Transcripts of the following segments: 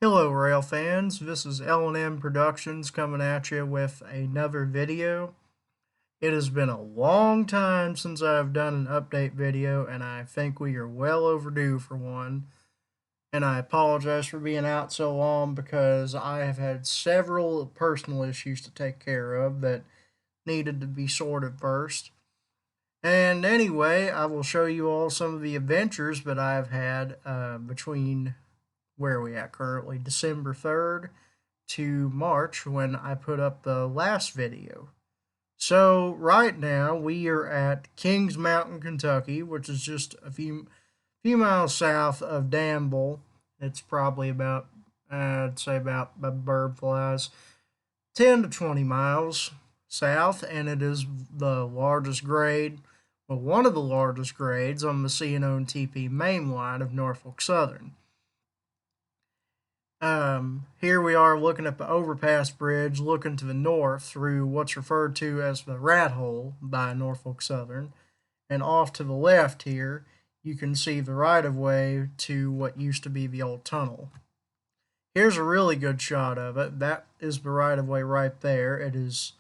Hello rail fans, this is L&M Productions coming at you with another video. It has been a long time since I've done an update video and I think we are well overdue for one. And I apologize for being out so long because I have had several personal issues to take care of that needed to be sorted first. And anyway, I will show you all some of the adventures that I've had between where are we at currently? December 3rd to March when I put up the last video. So right now we are at Kings Mountain, Kentucky, which is just a few miles south of Danville. It's probably about I'd say about by bird flies 10 to 20 miles south, and it is the largest grade, well, one of the largest grades on the C&O and TP main line of Norfolk Southern. Here we are looking at the overpass bridge, looking to the north through what's referred to as the Rat Hole by Norfolk Southern. And off to the left here, you can see the right of way to what used to be the old tunnel. Here's a really good shot of it. That is the right of way right there. It is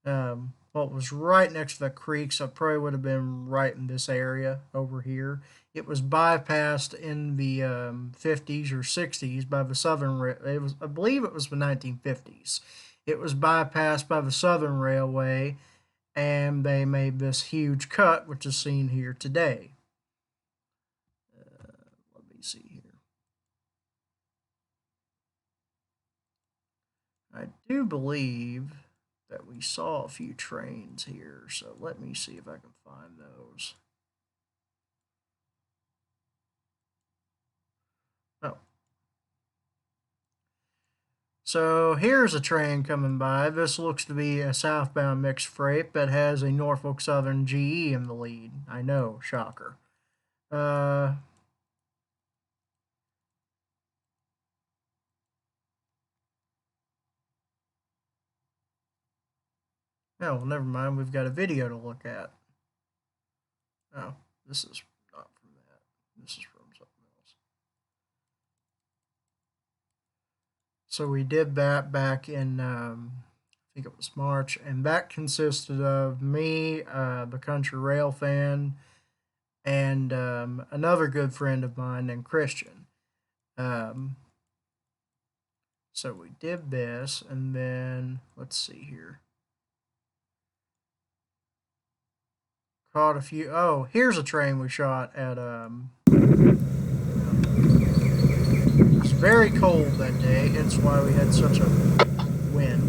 what was right next to the creek, so it probably would have been right in this area over here. It was bypassed in the 50s or 60s by the Southern. It was, I believe, it was the 1950s. It was bypassed by the Southern Railway, and they made this huge cut, which is seen here today. Let me see here. I do believe that we saw a few trains here, so let me see if I can find those. Oh. So here's a train coming by. This looks to be a southbound mixed freight that has a Norfolk Southern GE in the lead. I know, shocker. Oh, well, never mind. We've got a video to look at. Oh, this is not from that. This is from something else. So we did that back in, I think it was March, and that consisted of me, the Country Rail fan, and another good friend of mine named Christian. Um, so we did this, and then let's see here. Caught a few. Oh, here's a train we shot at. It was very cold that day, hence why we had such a wind.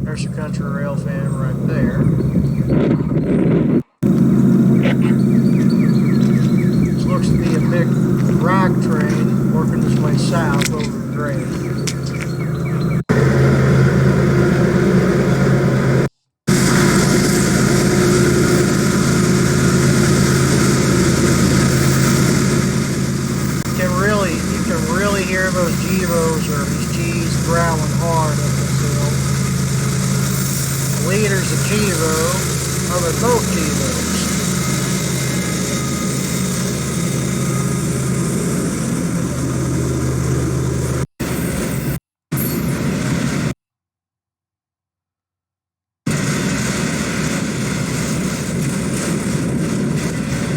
There's a Country Rail fan right there. This looks to be a big rock train working its way south over the grade. You can really hear those Gevos or these G's growling hard up this hill. The leader's a Gevo. Oh, they're both Gevos.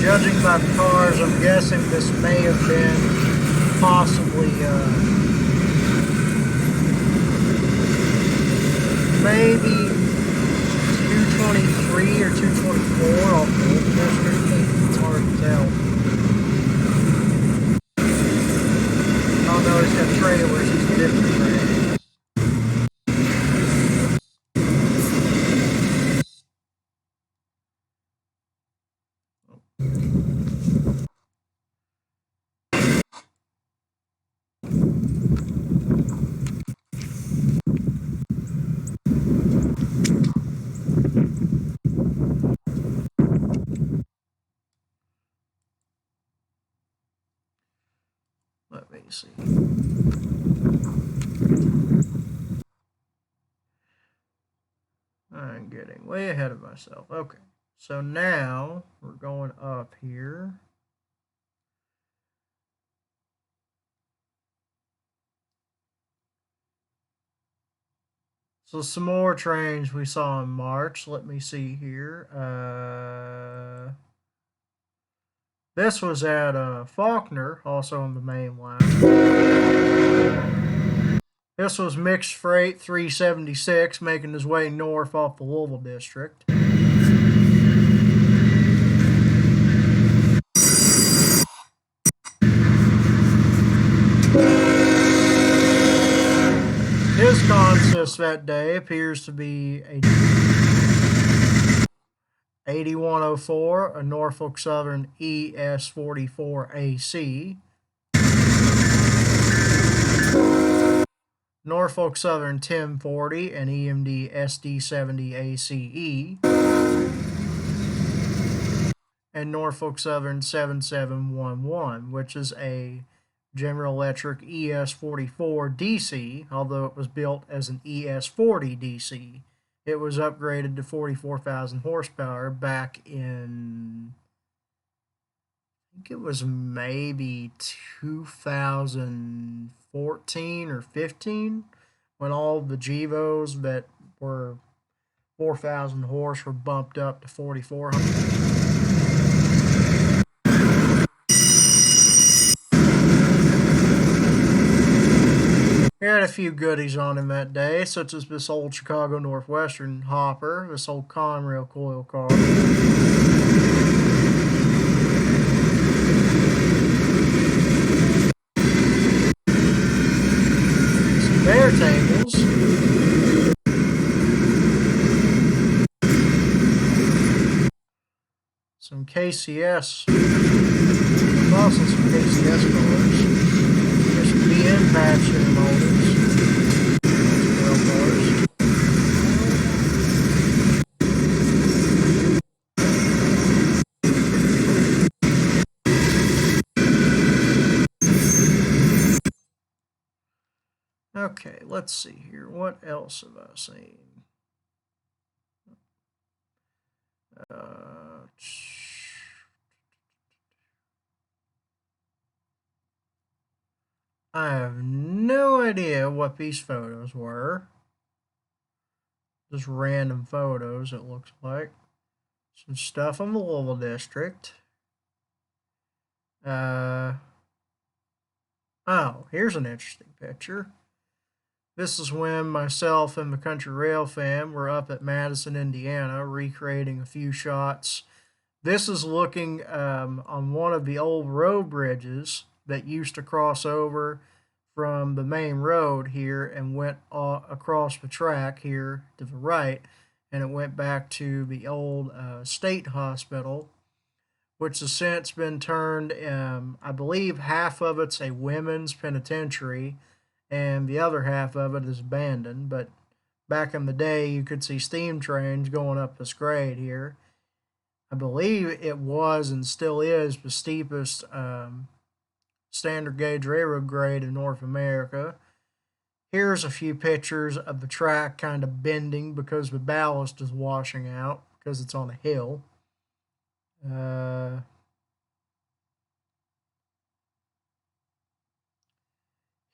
Judging by the cars, I'm guessing this may have been possibly maybe 223 or 224 off the Old Street. It's hard to tell. Oh no, he's got trailers. He's a different trailer. Let me see. I'm getting way ahead of myself. Okay, so now we're going up here. So some more trains we saw in March. Let me see here. This was at Faulkner, also on the main line. This was Mixed Freight 376, making his way north off the Louisville District. His consist that day appears to be a 8104, a Norfolk Southern ES44AC, Norfolk Southern 1040, an EMD SD70 ACE, and Norfolk Southern 7711, which is a General Electric ES44 DC, although it was built as an ES40 DC. It was upgraded to 44,000 horsepower back in, I think it was maybe 2014 or 15, when all the GEVOs that were 4,000 horse were bumped up to 4,400. He had a few goodies on him that day, such as this old Chicago Northwestern hopper, this old Conrail coil car, some bear tables, some KCS, also some KCS cars. There's some BN patch in motors. Rail cars. Okay, let's see here. What else have I seen? I have no idea what these photos were. Just random photos, it looks like. Some stuff on the Louisville District. Oh, here's an interesting picture. This is when myself and the Country Rail fam were up at Madison, Indiana, recreating a few shots. This is looking on one of the old road bridges that used to cross over from the main road here and went across the track here to the right, and it went back to the old state hospital, which has since been turned, I believe half of it's a women's penitentiary and the other half of it is abandoned. But back in the day, you could see steam trains going up this grade here. I believe it was and still is the steepest standard gauge railroad grade in North America. Here's a few pictures of the track kind of bending because the ballast is washing out because it's on a hill.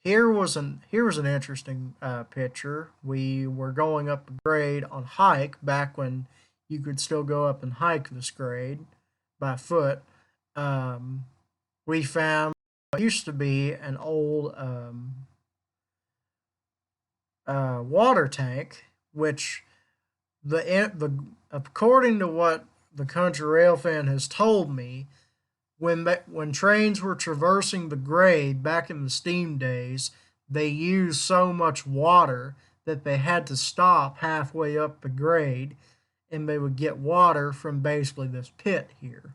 Here was an interesting picture. We were going up a grade on hike back when you could still go up and hike this grade by foot. We found what used to be an old water tank, which according to what the Country Rail fan has told me, when trains were traversing the grade back in the steam days, they used so much water that they had to stop halfway up the grade, and they would get water from basically this pit here.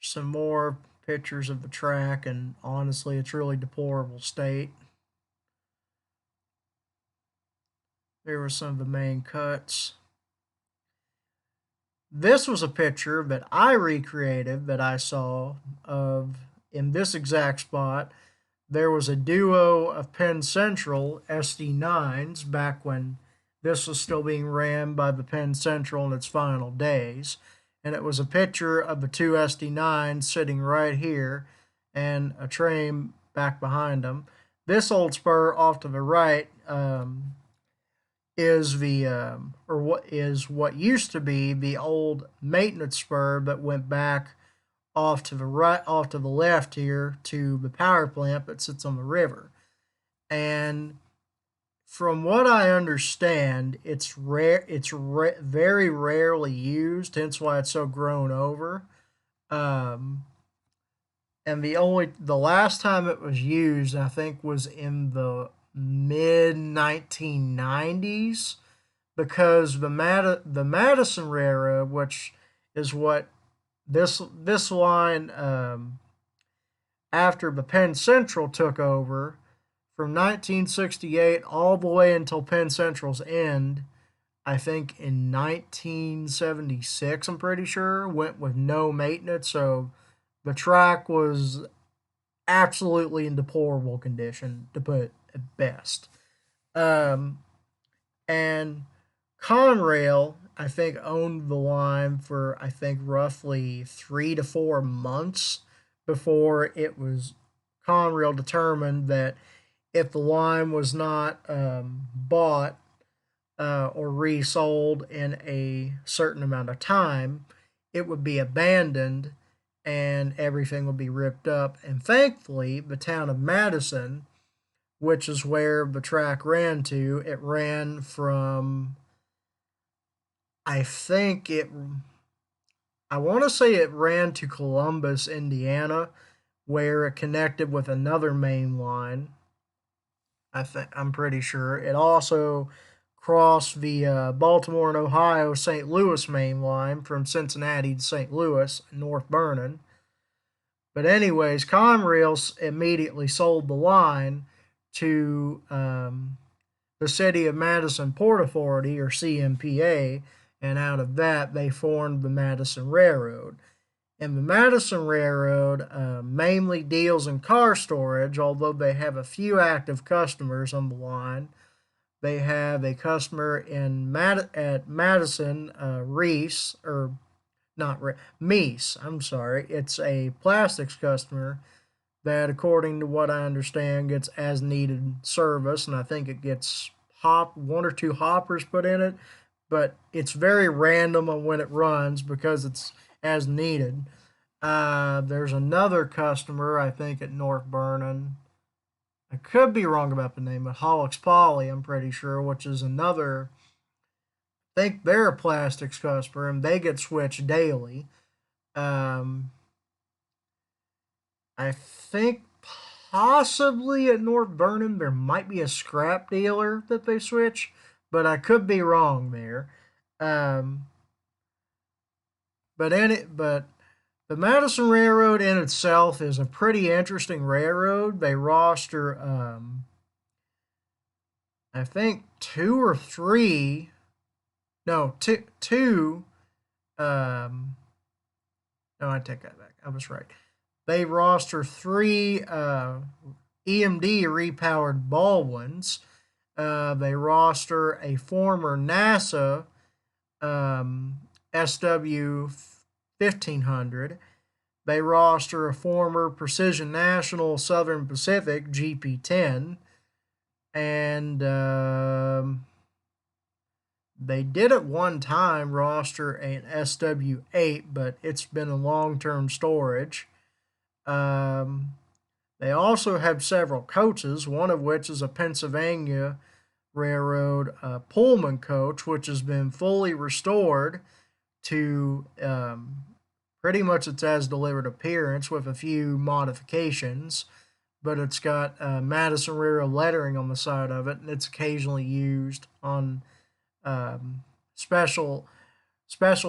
Some more pictures of the track, and honestly, it's really deplorable state. There were some of the main cuts. This was a picture that I recreated that I saw of in this exact spot. There was a duo of Penn Central SD9s back when this was still being ran by the Penn Central in its final days. And it was a picture of the two SD9s sitting right here and a train back behind them. This old spur off to the right is the or what used to be the old maintenance spur, but went back off to the right, off to the left here to the power plant that sits on the river. And from what I understand, it's rare. Very rarely used, hence why it's so grown over. Um, and the last time it was used, I think, was in the mid 1990s, because the Madison Railroad, which is what this line, after the Penn Central took over, from 1968 all the way until Penn Central's end, I think in 1976, I'm pretty sure, went with no maintenance. So the track was absolutely in deplorable condition, to put it at best. Um, and Conrail, I think, owned the line for, I think, roughly 3 to 4 months before it was Conrail determined that if the line was not bought or resold in a certain amount of time, it would be abandoned and everything would be ripped up. And thankfully, the town of Madison, which is where the track ran to, it ran from, I think it, I want to say it ran to Columbus, Indiana, where it connected with another main line. I'm pretty sure it also crossed the Baltimore and Ohio St. Louis main line from Cincinnati to St. Louis, North Vernon. But anyways, Conrail immediately sold the line to the City of Madison Port Authority, or CMPA, and out of that they formed the Madison Railroad. And the Madison Railroad mainly deals in car storage, although they have a few active customers on the line. They have a customer at Madison, Reese, or not Meese, I'm sorry. It's a plastics customer that, according to what I understand, gets as needed service, and I think it gets one or two hoppers put in it, but it's very random on when it runs because it's as needed. There's another customer, I think, at North Vernon. I could be wrong about the name, but Hollick's Poly, I'm pretty sure, which is another. I think they're a plastics customer, and they get switched daily. Um, I think possibly at North Vernon there might be a scrap dealer that they switch, but I could be wrong there. Um, but the Madison Railroad in itself is a pretty interesting railroad. They roster, I think, two or three, no, two. No, I take that back. I was right. They roster three EMD repowered Baldwins. They roster a former NASA SW 1500. They roster a former Precision National Southern Pacific GP10. And they did at one time roster an SW8, but it's been in long term storage. They also have several coaches, one of which is a Pennsylvania Railroad Pullman coach, which has been fully restored to pretty much its as delivered appearance with a few modifications. But it's got Madison Railroad lettering on the side of it, and it's occasionally used on special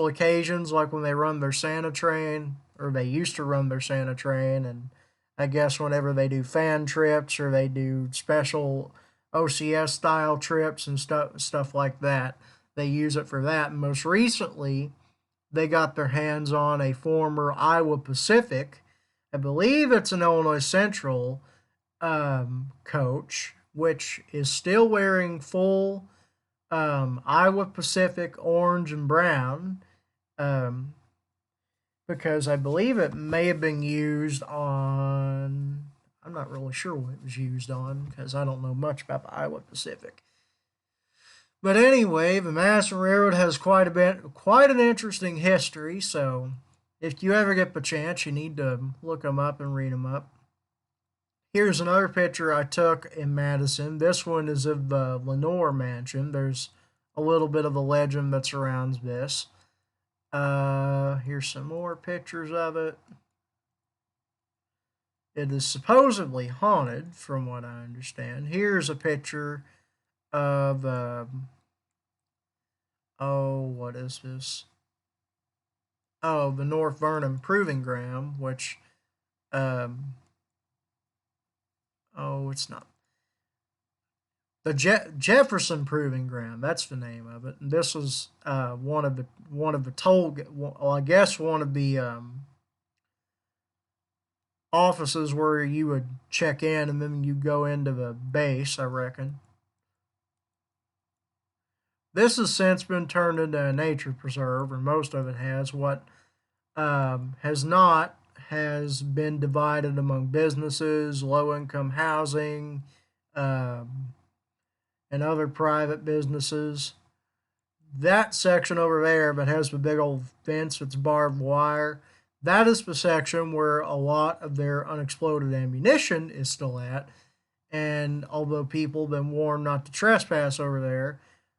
occasions, like when they run their Santa train, or they used to run their Santa train, and I guess whenever they do fan trips or they do special OCS style trips and stuff like that, they use it for that. And most recently, they got their hands on a former Iowa Pacific. I believe it's an Illinois Central coach, which is still wearing full Iowa Pacific orange and brown, because I believe it may have been used on, I'm not really sure what it was used on because I don't know much about the Iowa Pacific. But anyway, the Madison Railroad has quite an interesting history. So if you ever get the chance, you need to look them up and read them up. Here's another picture I took in Madison. This one is of the Lenoir Mansion. There's a little bit of a legend that surrounds this. Here's some more pictures of it. It is supposedly haunted, from what I understand. Here's a picture of, what is this? Oh, the North Vernon Proving Ground, which, it's not. The Jefferson Proving Ground, that's the name of it. And this was one of the I guess one of the offices where you would check in and then you go into the base, I reckon. This has since been turned into a nature preserve, or most of it has. What has not has been divided among businesses, low-income housing, and other private businesses. That section over there that has the big old fence that's barbed wire, that is the section where a lot of their unexploded ammunition is still at. And although people have been warned not to trespass over there,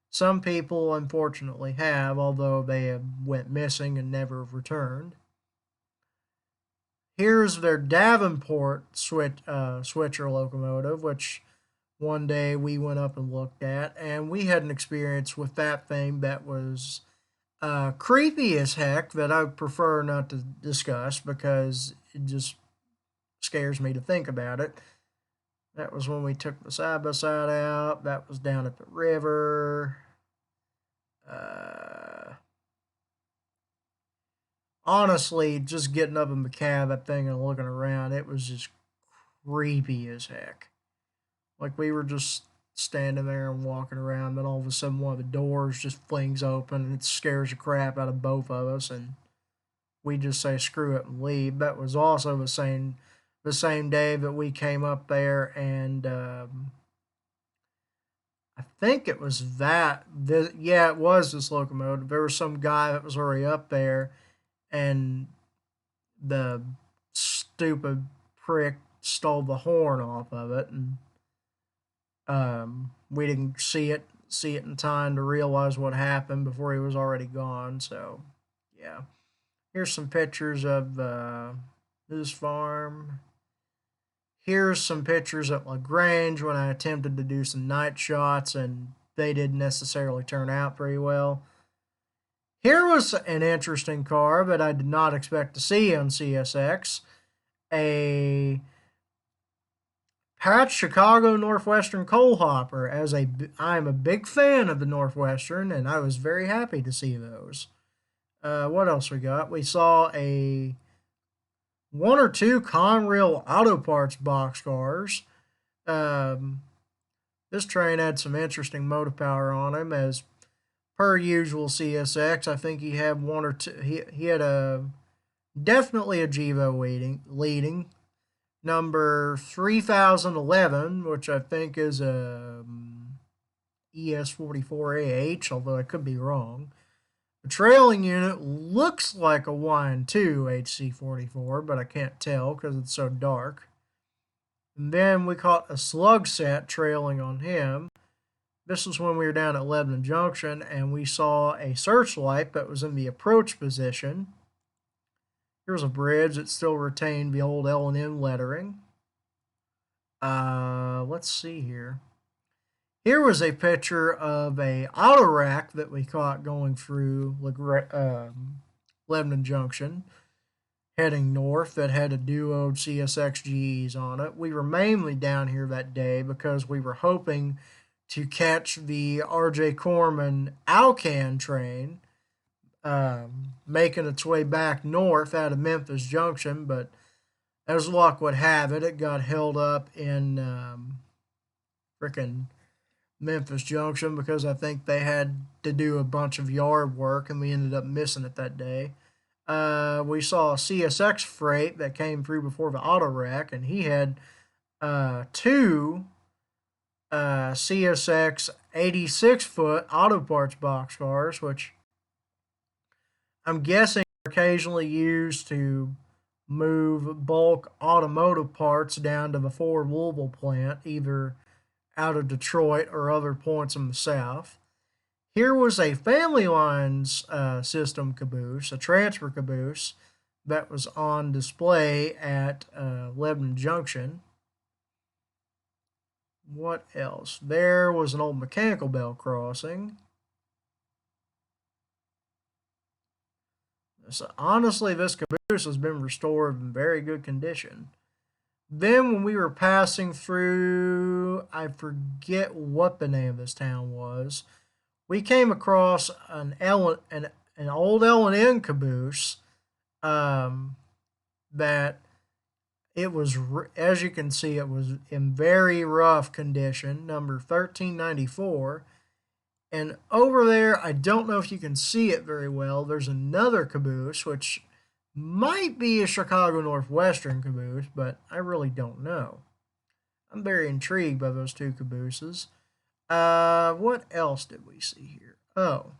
some people unfortunately have, although they have went missing and never returned. Here's their Davenport switcher locomotive, which one day we went up and looked at, and we had an experience with that thing that was creepy as heck, that I prefer not to discuss because it just scares me to think about it. That was when we took the side-by-side out. That was down at the river. Honestly, just getting up in the cab, that thing, and looking around, it was just creepy as heck. Like, we were just standing there and walking around, then all of a sudden one of the doors just flings open and it scares the crap out of both of us, and we just say screw it and leave. That was also the same day that we came up there, and I think it was it was this locomotive. There was some guy that was already up there, and the stupid prick stole the horn off of it, and we didn't see it in time to realize what happened before he was already gone. So, yeah. Here's some pictures of this farm. Here's some pictures at LaGrange when I attempted to do some night shots, and they didn't necessarily turn out very well. Here was an interesting car that I did not expect to see on CSX. A Patch Chicago Northwestern coal hopper. I'm a big fan of the Northwestern, and I was very happy to see those. What else we got? We saw one or two Conrail Auto Parts boxcars. This train had some interesting motive power on him, as per usual CSX. I think he had one or two. He had definitely a GEVO leading. Number 3011, which I think is a ES44AH, although I could be wrong. The trailing unit looks like a YN2 HC44, but I can't tell because it's so dark. And then we caught a slug set trailing on him. This was when we were down at Lebanon Junction, and we saw a searchlight that was in the approach position. Here's a bridge that still retained the old L&M lettering. Let's see here. Here was a picture of a auto rack that we caught going through Lebanon Junction, heading north, that had a duo CSX GEs on it. We were mainly down here that day because we were hoping to catch the R.J. Corman Alcan train, making its way back north out of Memphis Junction, but as luck would have it, it got held up in frickin' Memphis Junction because I think they had to do a bunch of yard work, and we ended up missing it that day. We saw a CSX freight that came through before the auto rack, and he had two CSX 86-foot auto parts boxcars, which I'm guessing are occasionally used to move bulk automotive parts down to the Ford Louisville plant, either out of Detroit or other points in the South. Here was a Family Lines system caboose, a transfer caboose, that was on display at Lebanon Junction. What else? There was an old Mechanical Bell crossing. So honestly, this caboose has been restored in very good condition. Then when we were passing through, I forget what the name of this town was, we came across an old L&N caboose that it was, as you can see, it was in very rough condition, number 1394. And over there, I don't know if you can see it very well, there's another caboose, which might be a Chicago Northwestern caboose, but I really don't know. I'm very intrigued by those two cabooses. What else did we see here? Oh.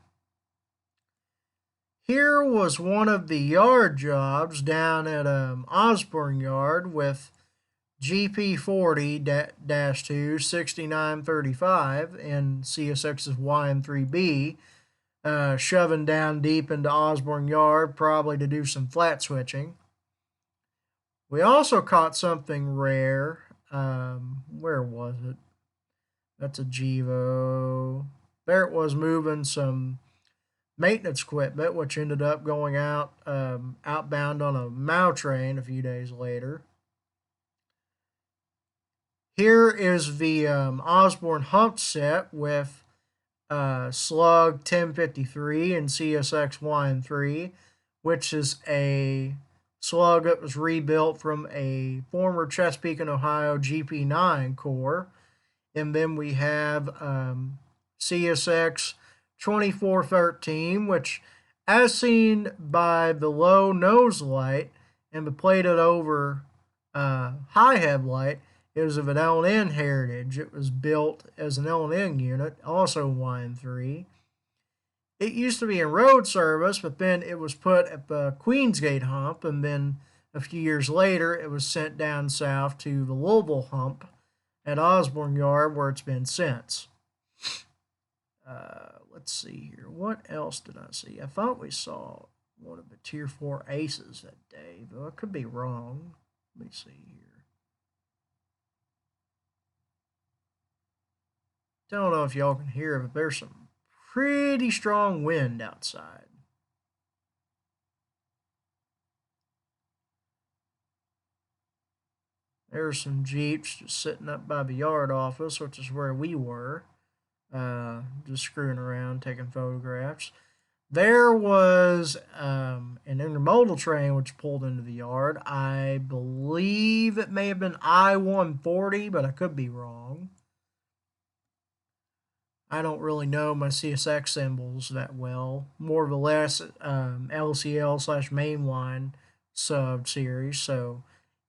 Here was one of the yard jobs down at Osborne Yard with GP40-2 6935 and CSX's YM3B shoving down deep into Osborne Yard, probably to do some flat switching. We also caught something rare. Where was it? That's a Gevo. There it was, moving some maintenance equipment, which ended up going out outbound on a MOW train a few days later. Here is the Osborne hump set with Slug 1053 and CSX YM3, which is a slug that was rebuilt from a former Chesapeake and Ohio GP9 core. And then we have CSX 2413, which, as seen by the low nose light and the plated over high headlight, is of an L&N heritage. It was built as an L&N unit, also YM3. It used to be in road service, but then it was put at the Queensgate hump, and then a few years later it was sent down south to the Louisville hump at Osborne Yard, where it's been since. Let's see here. What else did I see? I thought we saw one of the Tier 4 aces that day, but I could be wrong. Let me see here. Don't know if y'all can hear, but there's some pretty strong wind outside. There's some Jeeps just sitting up by the yard office, which is where we were, just screwing around, taking photographs. There was an intermodal train which pulled into the yard. I believe it may have been I-140, but I could be wrong. I don't really know my CSX symbols that well. More or less LCL/mainline sub series. So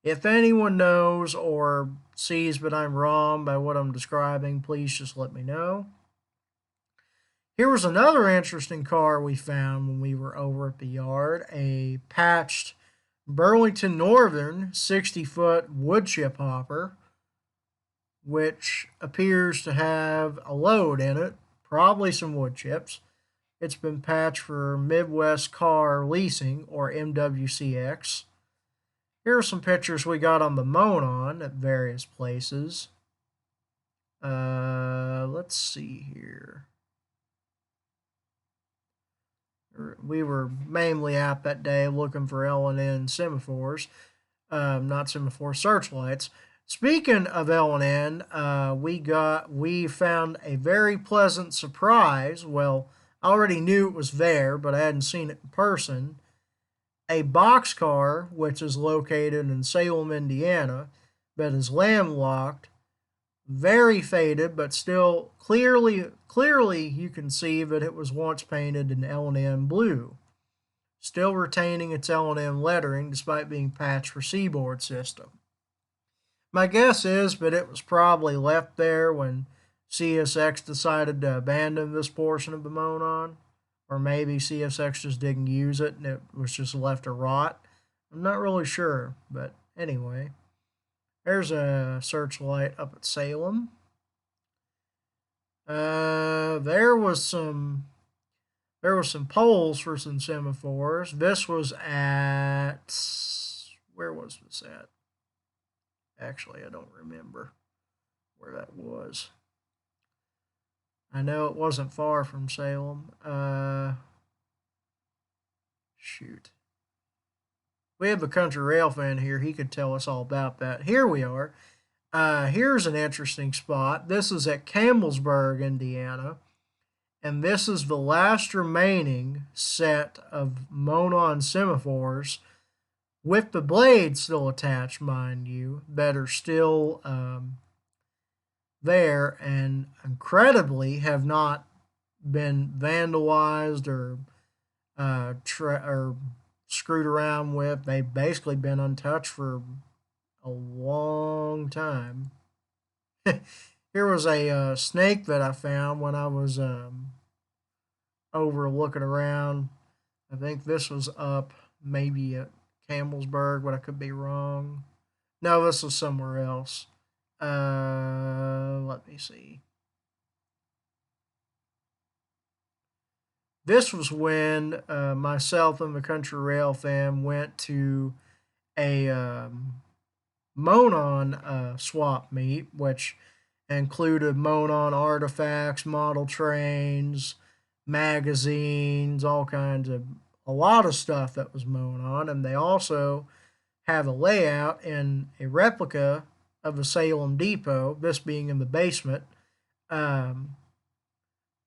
if anyone knows or sees that I'm wrong by what I'm describing, please just let me know. Here was another interesting car we found when we were over at the yard, a patched Burlington Northern 60-foot wood chip hopper, which appears to have a load in it, probably some wood chips. It's been patched for Midwest Car Leasing, or MWCX. Here are some pictures we got on the Monon at various places. Let's see here. We were mainly out that day looking for L&N semaphores, not semaphore searchlights. Speaking of L&N, we found a very pleasant surprise. Well, I already knew it was there, but I hadn't seen it in person. A boxcar, which is located in Salem, Indiana, that is landlocked, very faded, but still clearly you can see that it was once painted in L&N blue, still retaining its L&N lettering despite being patched for Seaboard system. My guess is, but it was probably left there when CSX decided to abandon this portion of the Monon. Or maybe CSX just didn't use it and it was just left to rot. I'm not really sure, but anyway. There's a searchlight up at Salem. There was some poles for some semaphores. This was at, where was this at? Actually, I don't remember where that was. I know it wasn't far from Salem. Shoot. We have a country rail fan here. He could tell us all about that. Here we are. Here's an interesting spot. This is at Campbellsburg, Indiana. And this is the last remaining set of Monon semaphores with the blades still attached, mind you, that are still there and incredibly have not been vandalized or screwed around with. They've basically been untouched for a long time. Here was a snake that I found when I was over looking around. I think this was up maybe at Campbellsburg, but I could be wrong. No, this was somewhere else. Let me see. This was when myself and the Country Rail fam went to a Monon swap meet, which included Monon artifacts, model trains, magazines, all kinds of, a lot of stuff that was Monon. And they also have a layout in a replica of the Salem Depot, this being in the basement.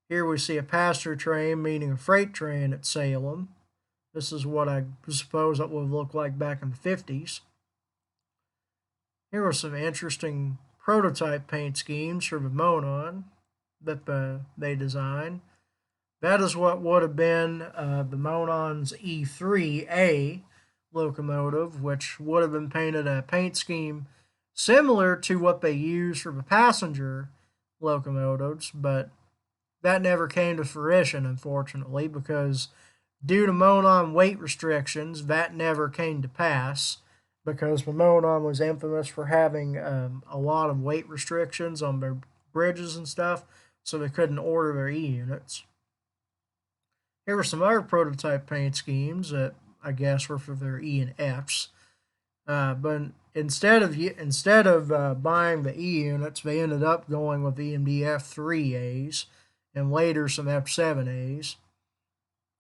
Here we see a passenger train, meaning a freight train at Salem. This is what I suppose it would look like back in the 50s. Here are some interesting prototype paint schemes for the Monon that they designed. That is what would have been the Monon's E3A locomotive, which would have been painted a paint scheme similar to what they use for the passenger locomotives, but that never came to fruition, unfortunately, because due to Monon weight restrictions, that never came to pass because the Monon was infamous for having a lot of weight restrictions on their bridges and stuff, so they couldn't order their E-units. Here were some other prototype paint schemes that I guess were for their E and Fs. But instead of buying the E units, they ended up going with EMD F3As and later some F7As.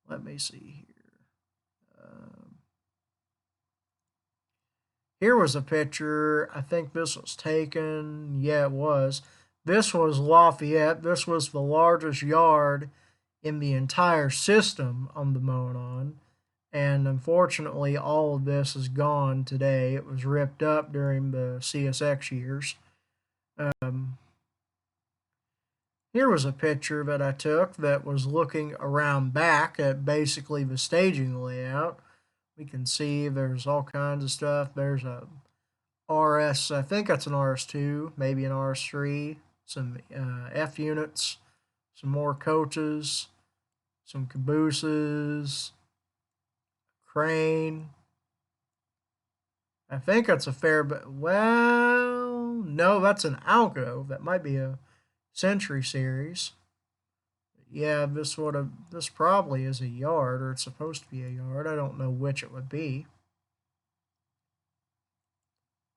Let me see here. Here was a picture. I think this was taken. Yeah, it was. This was Lafayette. This was the largest yard in the entire system on the Monon. And unfortunately, all of this is gone today. It was ripped up during the CSX years. Here was a picture that I took that was looking around back at basically the staging layout. We can see there's all kinds of stuff. There's a RS, I think that's an RS2, maybe an RS3, some F units, some more coaches, some cabooses, crane. I think that's a fair bit. Well, no, that's an Alco. That might be a Century Series. Yeah, this probably is a yard, or it's supposed to be a yard. I don't know which it would be.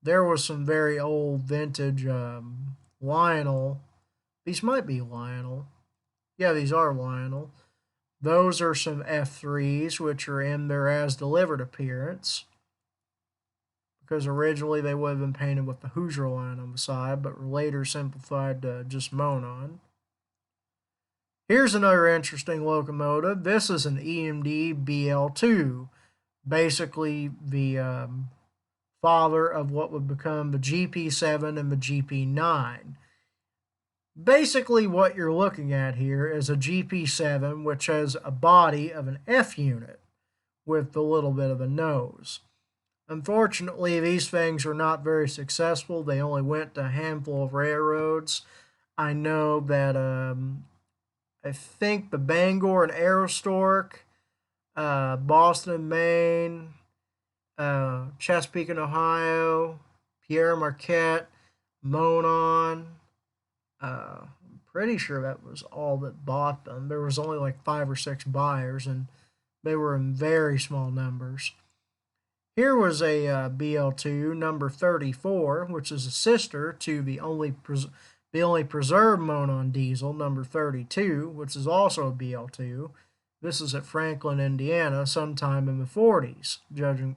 There was some very old vintage Lionel. These might be Lionel. Yeah, these are Lionel. Those are some F3s, which are in their as delivered appearance. Because originally they would have been painted with the Hoosier line on the side, but were later simplified to just Monon. Here's another interesting locomotive. This is an EMD BL2, basically the father of what would become the GP7 and the GP9. Basically, what you're looking at here is a GP7, which has a body of an F unit with a little bit of a nose. Unfortunately, these things are not very successful. They only went to a handful of railroads. I know that I think the Bangor and Aerostork, Boston, Maine, Chesapeake and Ohio, Pierre Marquette, Monon. I'm pretty sure that was all that bought them. There was only like 5 or 6 buyers, and they were in very small numbers. Here was a BL2 number 34, which is a sister to the only preserved Monon diesel number 32, which is also a BL2. This is at Franklin, Indiana, sometime in the 40s, judging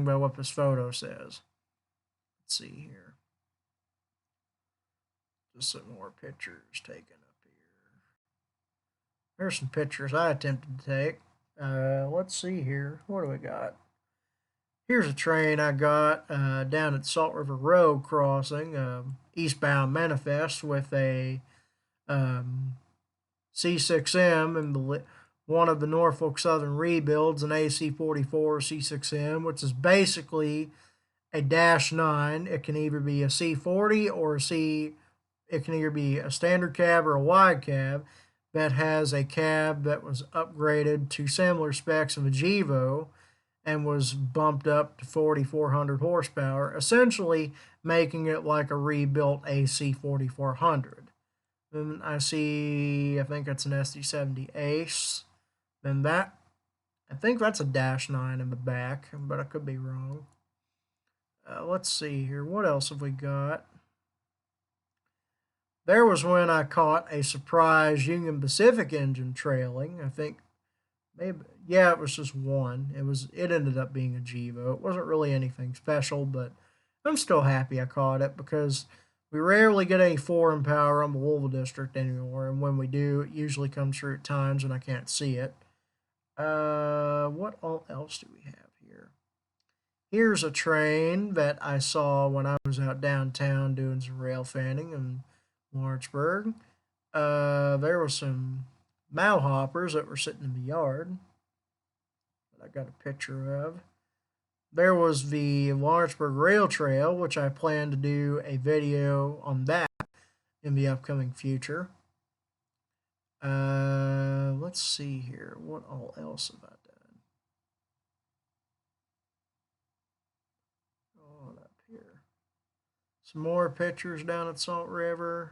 by what this photo says. Let's see here. Just some more pictures taken up here. There's some pictures I attempted to take. Let's see here. What do we got? Here's a train I got down at Salt River Road crossing, eastbound manifest with a C6M and one of the Norfolk Southern rebuilds, an AC-44 C6M, which is basically a -9. It can either be a C40 or it can either be a standard cab or a wide cab that has a cab that was upgraded to similar specs of a Gevo and was bumped up to 4,400 horsepower, essentially making it like a rebuilt AC 4400. Then I think that's an SD70 Ace. Then I think that's a -9 in the back, but I could be wrong. Let's see here. What else have we got? There was when I caught a surprise Union Pacific engine trailing. I think maybe, yeah, it was just one. It ended up being a Gevo. It wasn't really anything special, but I'm still happy I caught it because we rarely get any foreign power on the Louisville district anymore, and when we do, it usually comes through at times when I can't see it. What all else do we have here? Here's a train that I saw when I was out downtown doing some rail fanning in Lawrenceburg. There were some Malhoppers that were sitting in the yard that I got a picture of. There was the Lawrenceburg Rail Trail, which I plan to do a video on that in the upcoming future. Let's see here. What all else have I done? On up here. Some more pictures down at Salt River.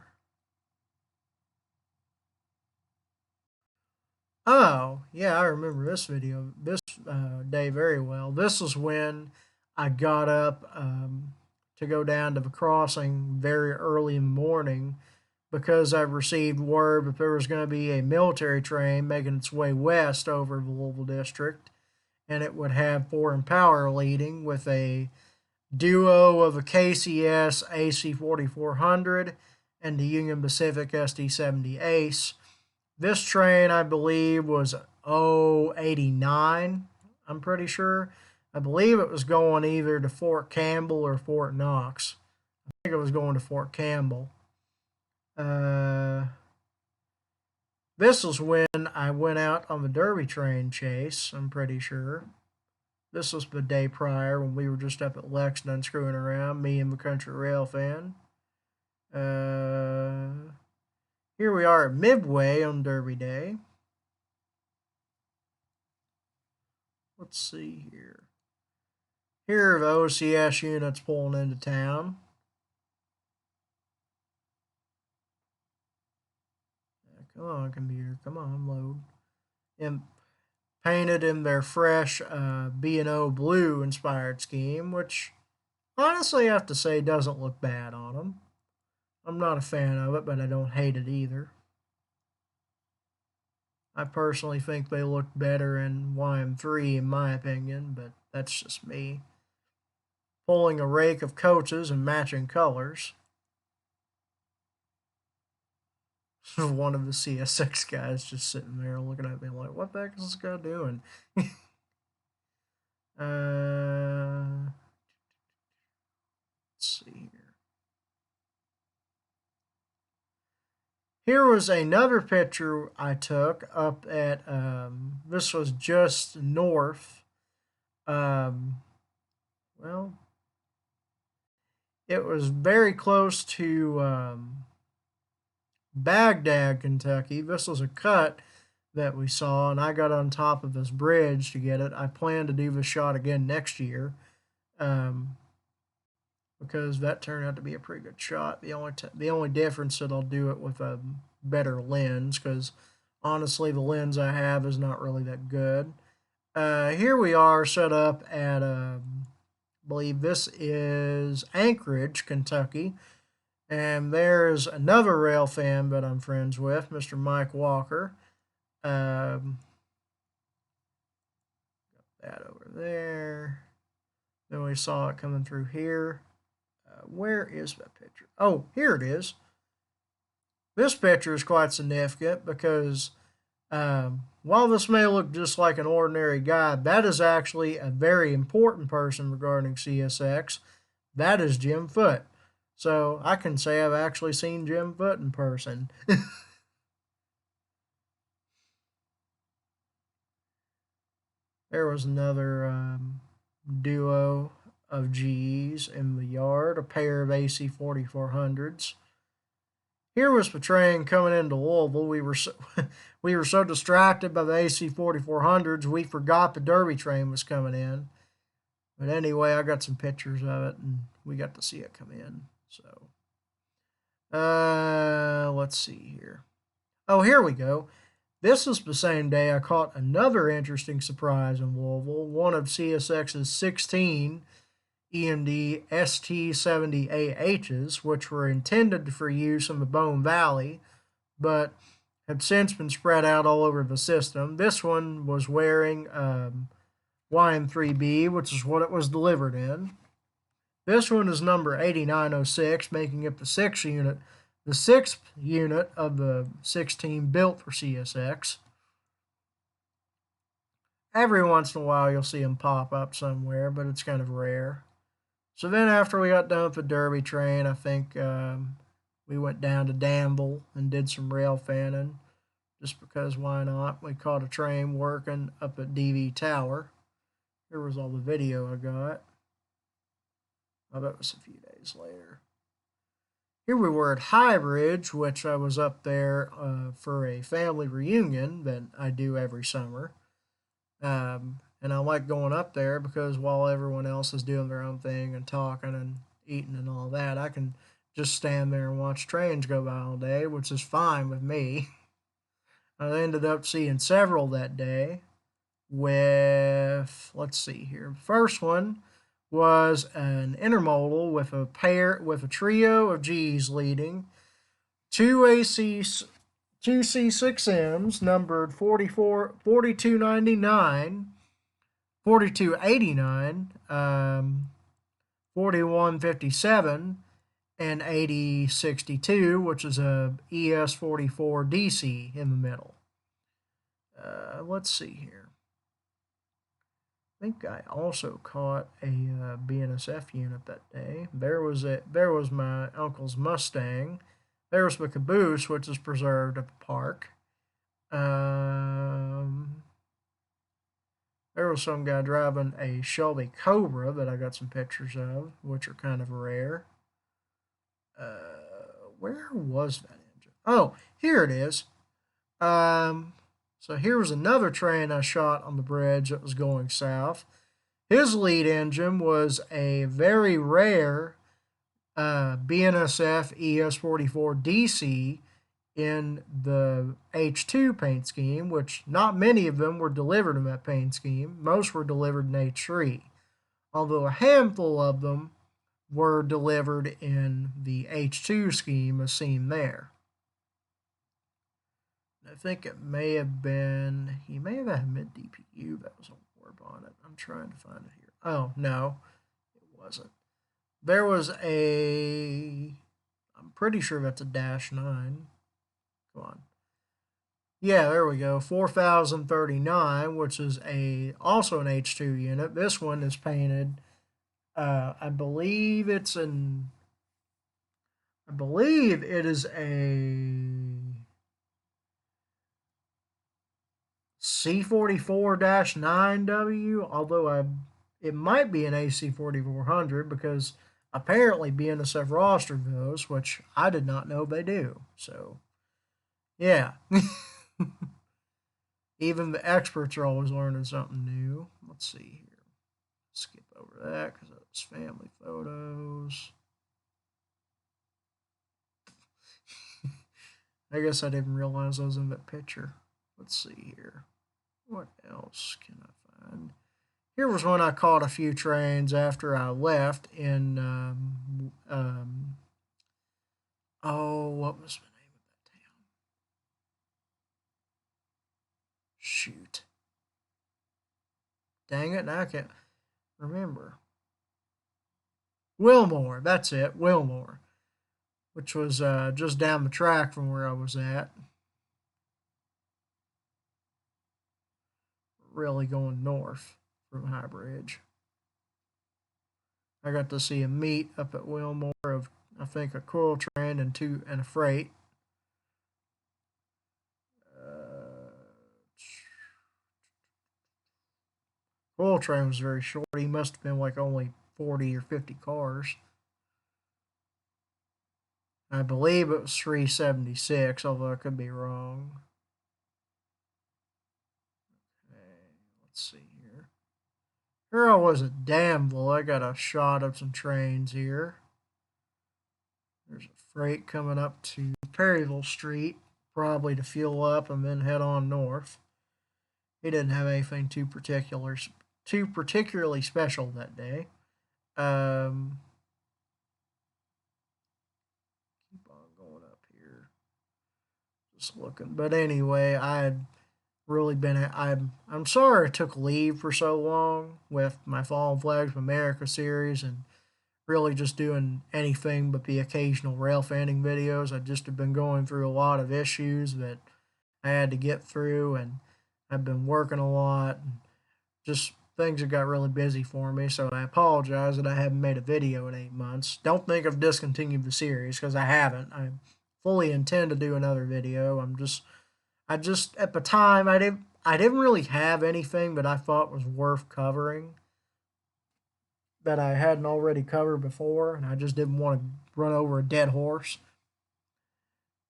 Oh, yeah, I remember this day very well. This was when I got up to go down to the crossing very early in the morning because I received word that there was going to be a military train making its way west over the Louisville district, and it would have foreign power leading with a duo of a KCS AC 4400 and the Union Pacific SD70 Ace. This train, I believe, was 089, I'm pretty sure. I believe it was going either to Fort Campbell or Fort Knox. I think it was going to Fort Campbell. This was when I went out on the Derby train chase, I'm pretty sure. This was the day prior when we were just up at Lexington screwing around, me and the Country Rail fan. Here we are at Midway on Derby Day. Let's see here. Here are the OCS units pulling into town. Come on, computer. Come on, load. And painted in their fresh B&O blue inspired scheme, which honestly I have to say doesn't look bad on them. I'm not a fan of it, but I don't hate it either. I personally think they look better in YM3 in my opinion, but that's just me. Pulling a rake of coaches and matching colors. One of the CS6 guys just sitting there looking at me like, what the heck is this guy doing? Let's see here. Here was another picture I took up at, this was just north well, it was very close to Baghdad, Kentucky. This was a cut that we saw, and I got on top of this bridge to get it. I plan to do this shot again next year, because that turned out to be a pretty good shot. The only difference that I'll do it with a better lens, because honestly, the lens I have is not really that good. Here we are set up at, I believe this is Anchorage, Kentucky. And there's another rail fan that I'm friends with, Mr. Mike Walker. Got that over there. Then we saw it coming through here. Where is that picture? Oh, here it is. This picture is quite significant because while this may look just like an ordinary guy, that is actually a very important person regarding CSX. That is Jim Foote. So I can say I've actually seen Jim Foote in person. There was another duo of GEs in the yard, a pair of AC 4400s. Here was the train coming into Louisville. We were so distracted by the AC 4400s, we forgot the Derby train was coming in. But anyway, I got some pictures of it, and we got to see it come in. So, let's see here. Oh, here we go. This is the same day I caught another interesting surprise in Louisville, one of CSX's 16 EMD ST70AHs, which were intended for use in the Bone Valley, but have since been spread out all over the system. This one was wearing YM3B, which is what it was delivered in. This one is number 8906, making it the sixth unit of the 16 built for CSX. Every once in a while you'll see them pop up somewhere, but it's kind of rare. So then after we got done with the Derby train, I think we went down to Danville and did some rail fanning, just because why not? We caught a train working up at DV Tower. Here was all the video I got. Oh, that was a few days later. Here we were at High Ridge, which I was up there for a family reunion that I do every summer. And I like going up there because while everyone else is doing their own thing and talking and eating and all that, I can just stand there and watch trains go by all day, which is fine with me. I ended up seeing several that day with, let's see here. First one was an intermodal with a trio of G's leading, two C6Ms numbered 4299, 4289, 4157, and 8062, which is a ES44 DC in the middle. Let's see here. I think I also caught a BNSF unit that day. There was my uncle's Mustang. There was the caboose, which is preserved at the park. There was some guy driving a Shelby Cobra that I got some pictures of, which are kind of rare. Where was that engine? Oh, here it is. So here was another train I shot on the bridge that was going south. His lead engine was a very rare BNSF ES44 DC in the H2 paint scheme, which not many of them were delivered in that paint scheme. Most were delivered in H3, although a handful of them were delivered in the H2 scheme as seen there. I think it may have been, he may have had a mid DPU that was on warp on it. I'm trying to find it here. Oh, no, it wasn't. There was I'm pretty sure that's a -9. Come on. Yeah, there we go. 4039, which is also an H2 unit. This one is painted, I believe it is a C44-9W, although it might be an AC 4400 because apparently BNSF roster those, which I did not know they do. So, yeah. Even the experts are always learning something new. Let's see here. Skip over that because it's family photos. I guess I didn't realize I was in that picture. Let's see here. What else can I find? Here was when I caught a few trains after I left in, oh, what was the name of that town? Shoot. Dang it, now I can't remember. Wilmore, that's it, Wilmore, which was just down the track from where I was at. Really going north from High Bridge. I got to see a meet up at Wilmore of, I think, a coil train and a freight. Coil train was very short. He must have been like only 40 or 50 cars. I believe it was 376, although I could be wrong. Okay, let's see here. Here I was at Danville. I got a shot of some trains here. There's a freight coming up to Perryville Street, probably to fuel up and then head on north. He didn't have anything too particularly special that day. Keep on going up here. Just looking. But anyway, I had really been. I'm sorry I took leave for so long with my Fallen Flags of America series and really just doing anything but the occasional rail fanning videos. I just have been going through a lot of issues that I had to get through, and I've been working a lot. And just things have got really busy for me, so I apologize that I haven't made a video in 8 months. Don't think I've discontinued the series because I haven't. I fully intend to do another video. I just at the time I didn't really have anything that I thought was worth covering that I hadn't already covered before, and I just didn't want to run over a dead horse.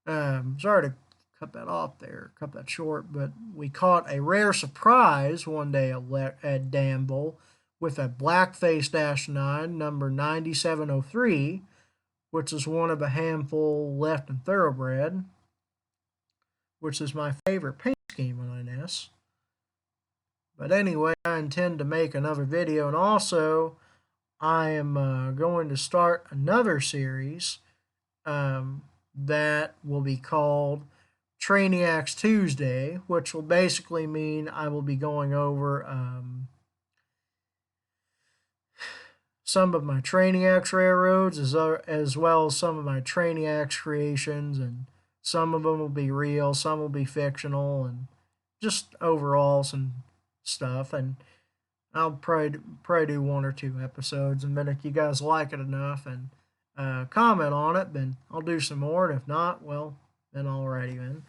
Sorry to cut that off there, cut that short, but we caught a rare surprise one day at Danville with a Blackface -9 number 9703, which is one of a handful left in Thoroughbred, which is my favorite paint scheme on NS. But anyway, I intend to make another video, and also I am going to start another series that will be called Trainiacs Tuesday, which will basically mean I will be going over some of my Trainiacs railroads as well as some of my Trainiacs creations, and some of them will be real, some will be fictional, and just overall some stuff. And I'll probably do 1 or 2 episodes, and then if you guys like it enough and comment on it, then I'll do some more, and if not, well, then alrighty then.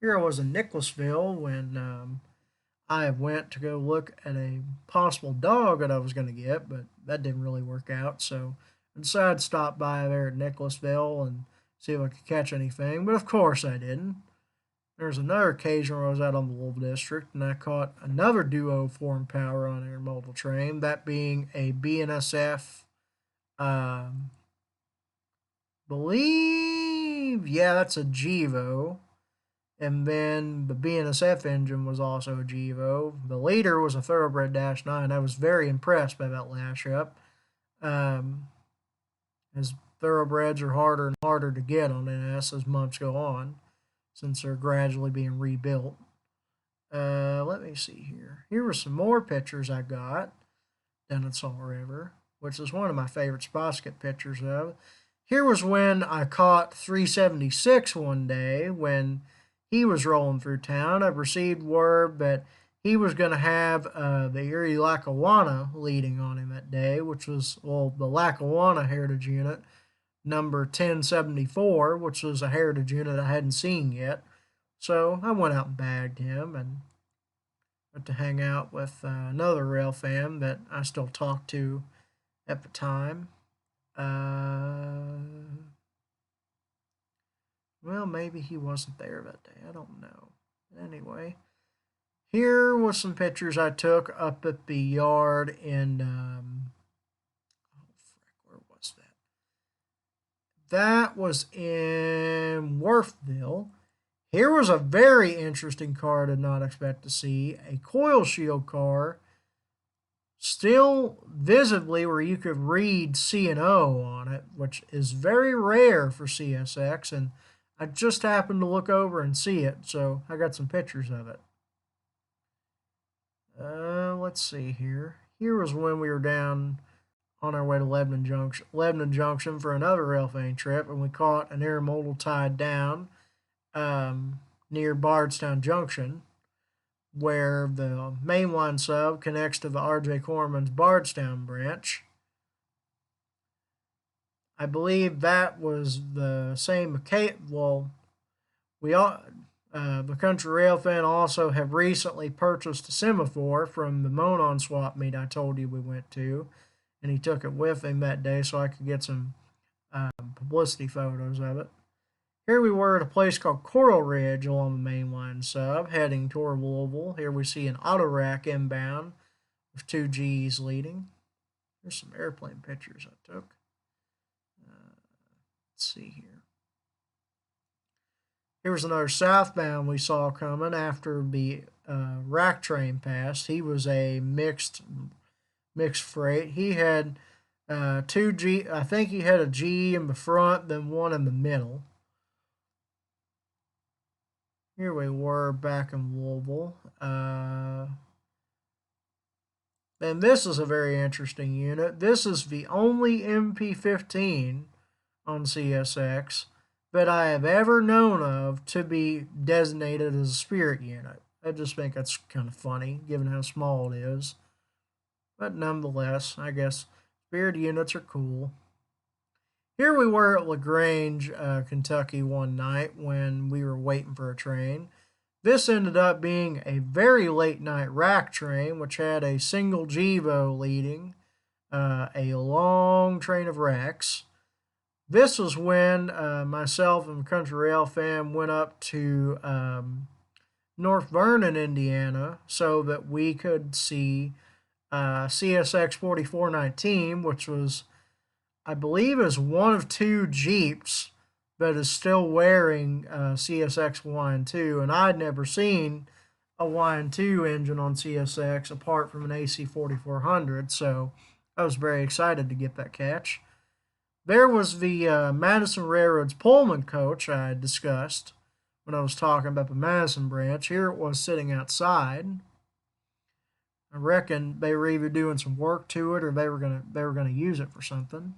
Here I was in Nicholasville when I went to go look at a possible dog that I was going to get, but that didn't really work out, so I decided to stop by there at Nicholasville and see if I could catch anything, but of course I didn't. There's another occasion where I was out on the Louisville District, and I caught another duo foreign power on intermodal train, that being a BNSF, believe, yeah, that's a GEVO. And then the BNSF engine was also a GEVO. The leader was a Thoroughbred -9. I was very impressed by that lash up. As Thoroughbreds are harder and harder to get on NS as months go on, since they're gradually being rebuilt. Let me see here. Here were some more pictures I got down at Salt River, which is one of my favorite spots to get pictures of. Here was when I caught 376 one day when he was rolling through town. I received word that he was going to have the Erie Lackawanna leading on him that day, which was, well, the Lackawanna Heritage Unit, number 1074, which was a Heritage Unit I hadn't seen yet. So I went out and bagged him, and Got to hang out with another rail fan that I still talk to at the time. Well, maybe he wasn't there that day. I don't know. Anyway, here was some pictures I took up at the yard in, where was that? That was in Worthville. Here was a very interesting car I did not expect to see. A coil shield car, still visibly where you could read C&O on it, which is very rare for CSX, and I just happened to look over and see it, so I got some pictures of it. Let's see here. Here was when we were down on our way to Lebanon Junction for another railfan trip, and we caught an intermodal tied down near Bardstown Junction, where the mainline sub connects to the R.J. Corman's Bardstown branch. I believe that was the same. Well, we all. The Country Rail Fan also have recently purchased a semaphore from the Monon swap meet I told you we went to, and he took it with him that day so I could get some publicity photos of it. Here we were at a place called Coral Ridge along the mainline sub, heading toward Louisville. Here we see an auto rack inbound with 2 Gs leading. There's some airplane pictures I took. Let's see here. Here was another southbound we saw coming after the rack train passed. He was a mixed freight. He had 2 G. I think he had a G in the front, then one in the middle. Here we were back in Louisville. And this is a very interesting unit. This is the only MP15 on CSX that I have ever known of to be designated as a Spirit unit. I just think that's kind of funny, given how small it is. But nonetheless, I guess Spirit units are cool. Here we were at LaGrange, Kentucky one night when we were waiting for a train. This ended up being a very late night rack train, which had a single GEVO leading a long train of racks. This was when myself and Country Rail Fan went up to North Vernon, Indiana, so that we could see CSX 4419, which was, I believe, is one of 2 Jeeps that is still wearing CSX YN2, and I'd never seen a YN2 engine on CSX apart from an AC 4400, so I was very excited to get that catch. There was the Madison Railroad's Pullman coach I had discussed when I was talking about the Madison branch. Here it was sitting outside. I reckon they were either doing some work to it or they were gonna use it for something.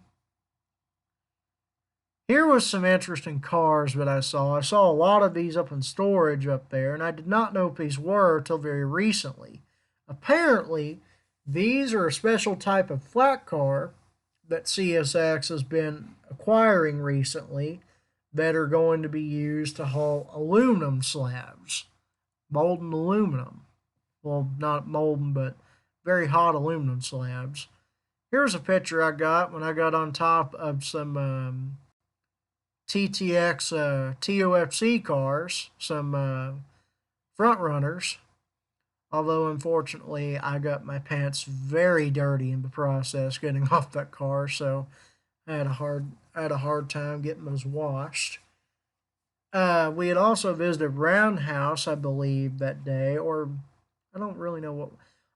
Here was some interesting cars that I saw. I saw a lot of these up in storage up there, and I did not know what these were until very recently. Apparently, these are a special type of flat car that CSX has been acquiring recently that are going to be used to haul aluminum slabs, molten aluminum. Well, not molten, but very hot aluminum slabs. Here's a picture I got when I got on top of some TTX TOFC cars, some front runners. Although, unfortunately, I got my pants very dirty in the process getting off that car, so I had a hard time getting those washed. We had also visited Roundhouse, I believe, that day, or I don't really know what.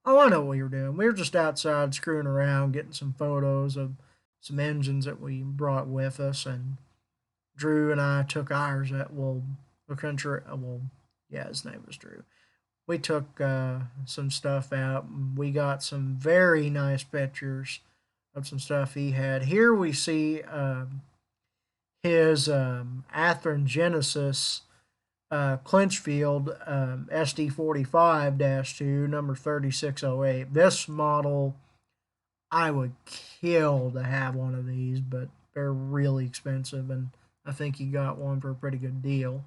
Oh, I know what we were doing. We were just outside screwing around, getting some photos of some engines that we brought with us, and Drew and I took ours at the country. Yeah, his name was Drew. We took some stuff out. We got some very nice pictures of some stuff he had. Here we see his Athearn Genesis Clinchfield SD45-2, number 3608. This model, I would kill to have one of these, but they're really expensive, and I think he got one for a pretty good deal.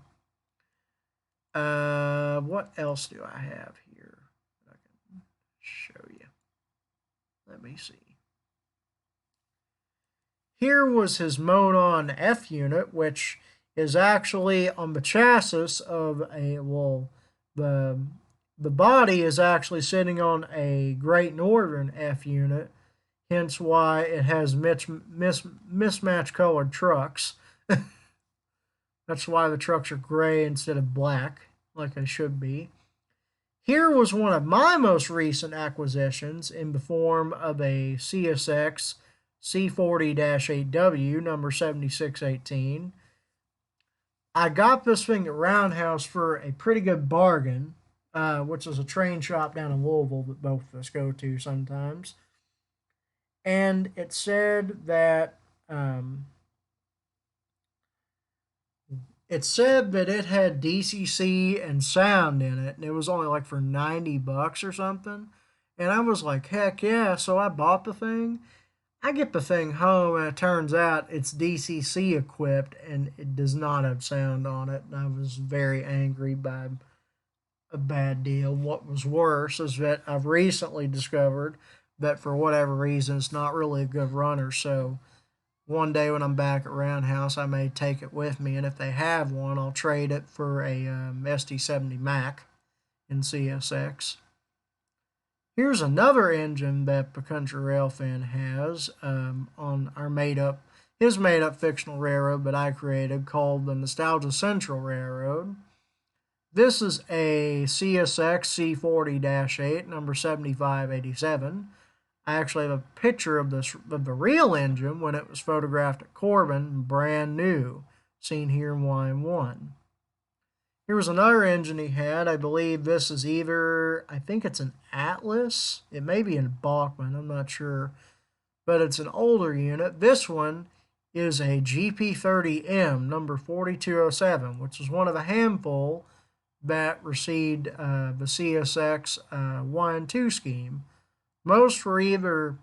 What else do I have here that I show you. Let me see. Here was his Monon F unit, which is actually on the chassis of a, well, the body is actually sitting on a Great Northern F unit, hence why it has mismatched colored trucks. That's why the trucks are gray instead of black, like they should be. Here was one of my most recent acquisitions in the form of a CSX C40-8W, number 7618. I got this thing at Roundhouse for a pretty good bargain, which is a train shop down in Louisville that both of us go to sometimes. And it said that it had DCC and sound in it, and it was only like for $90 or something. And I was like, heck yeah! So I bought the thing. I get the thing home, and it turns out it's DCC equipped, and it does not have sound on it. And I was very angry by a bad deal. What was worse is that I've recently discovered that for whatever reason, it's not really a good runner. So one day when I'm back at Roundhouse, I may take it with me, and if they have one, I'll trade it for a SD70 Mac in CSX. Here's another engine that the Country Rail Fan has on our his made-up fictional railroad that I created called the Nostalgia Central Railroad. This is a CSX C40-8, number 7587. I actually have a picture of the real engine when it was photographed at Corbin, brand new, seen here in YM1. Here was another engine he had. I believe this is I think it's an Atlas. It may be a Bachmann, I'm not sure. But it's an older unit. This one is a GP30M, number 4207, which is one of a handful that received the CSX 1 and 2 scheme. Most were either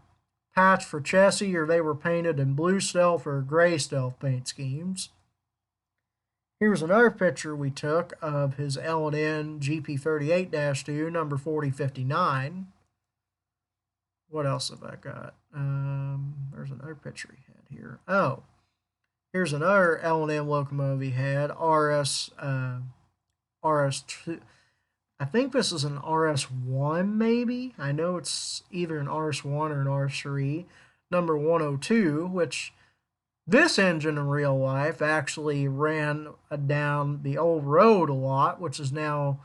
patched for chassis or they were painted in blue stealth or gray stealth paint schemes. Here's another picture we took of his L&N GP38-2, number 4059. What else have I got? There's another picture he had here. Oh, here's another L&N locomotive he had, RS2. I think this is an RS1 maybe. I know it's either an RS1 or an RS3, number 102, which this engine in real life actually ran down the old road a lot, which is now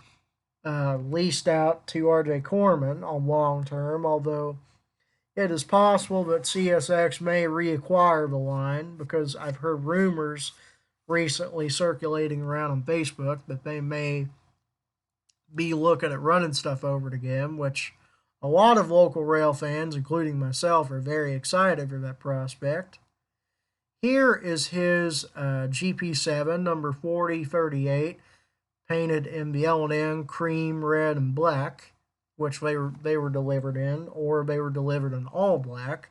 leased out to R.J. Corman on long term, although it is possible that CSX may reacquire the line because I've heard rumors recently circulating around on Facebook that they may be looking at running stuff over it again, which a lot of local rail fans, including myself, are very excited for that prospect. Here is his GP7, number 4038, painted in the L&N cream, red, and black, which they were delivered in, or they were delivered in all black.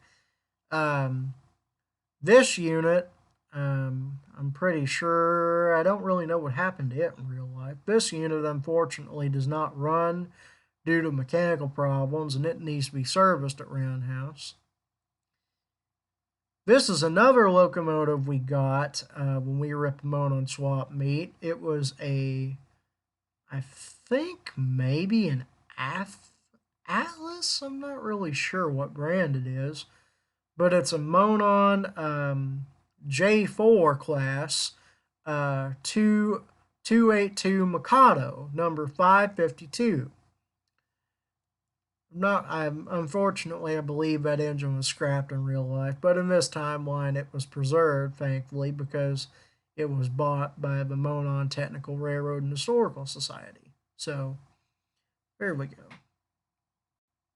This unit, I'm pretty sure, I don't really know what happened to it in real life. This unit, unfortunately, does not run due to mechanical problems, and it needs to be serviced at Roundhouse. This is another locomotive we got when we were at Monon Swap Meet. It was I think maybe an Atlas? I'm not really sure what brand it is. But it's a Monon J4 class 282 Mikado, number 552. Unfortunately, I believe that engine was scrapped in real life, but in this timeline it was preserved, thankfully, because it was bought by the Monon Technical Railroad and Historical Society. So, there we go.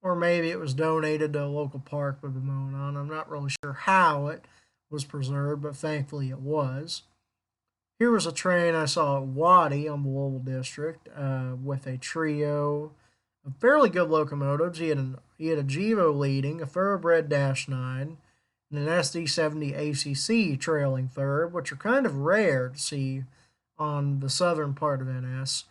Or maybe it was donated to a local park with the Monon. I'm not really sure how it was preserved, but thankfully it was. Here was a train I saw at Waddy on the Louisville District with a trio of fairly good locomotives. He had a Gevo leading, a Thoroughbred -9, and an SD70 ACC trailing third, which are kind of rare to see on the southern part of NS.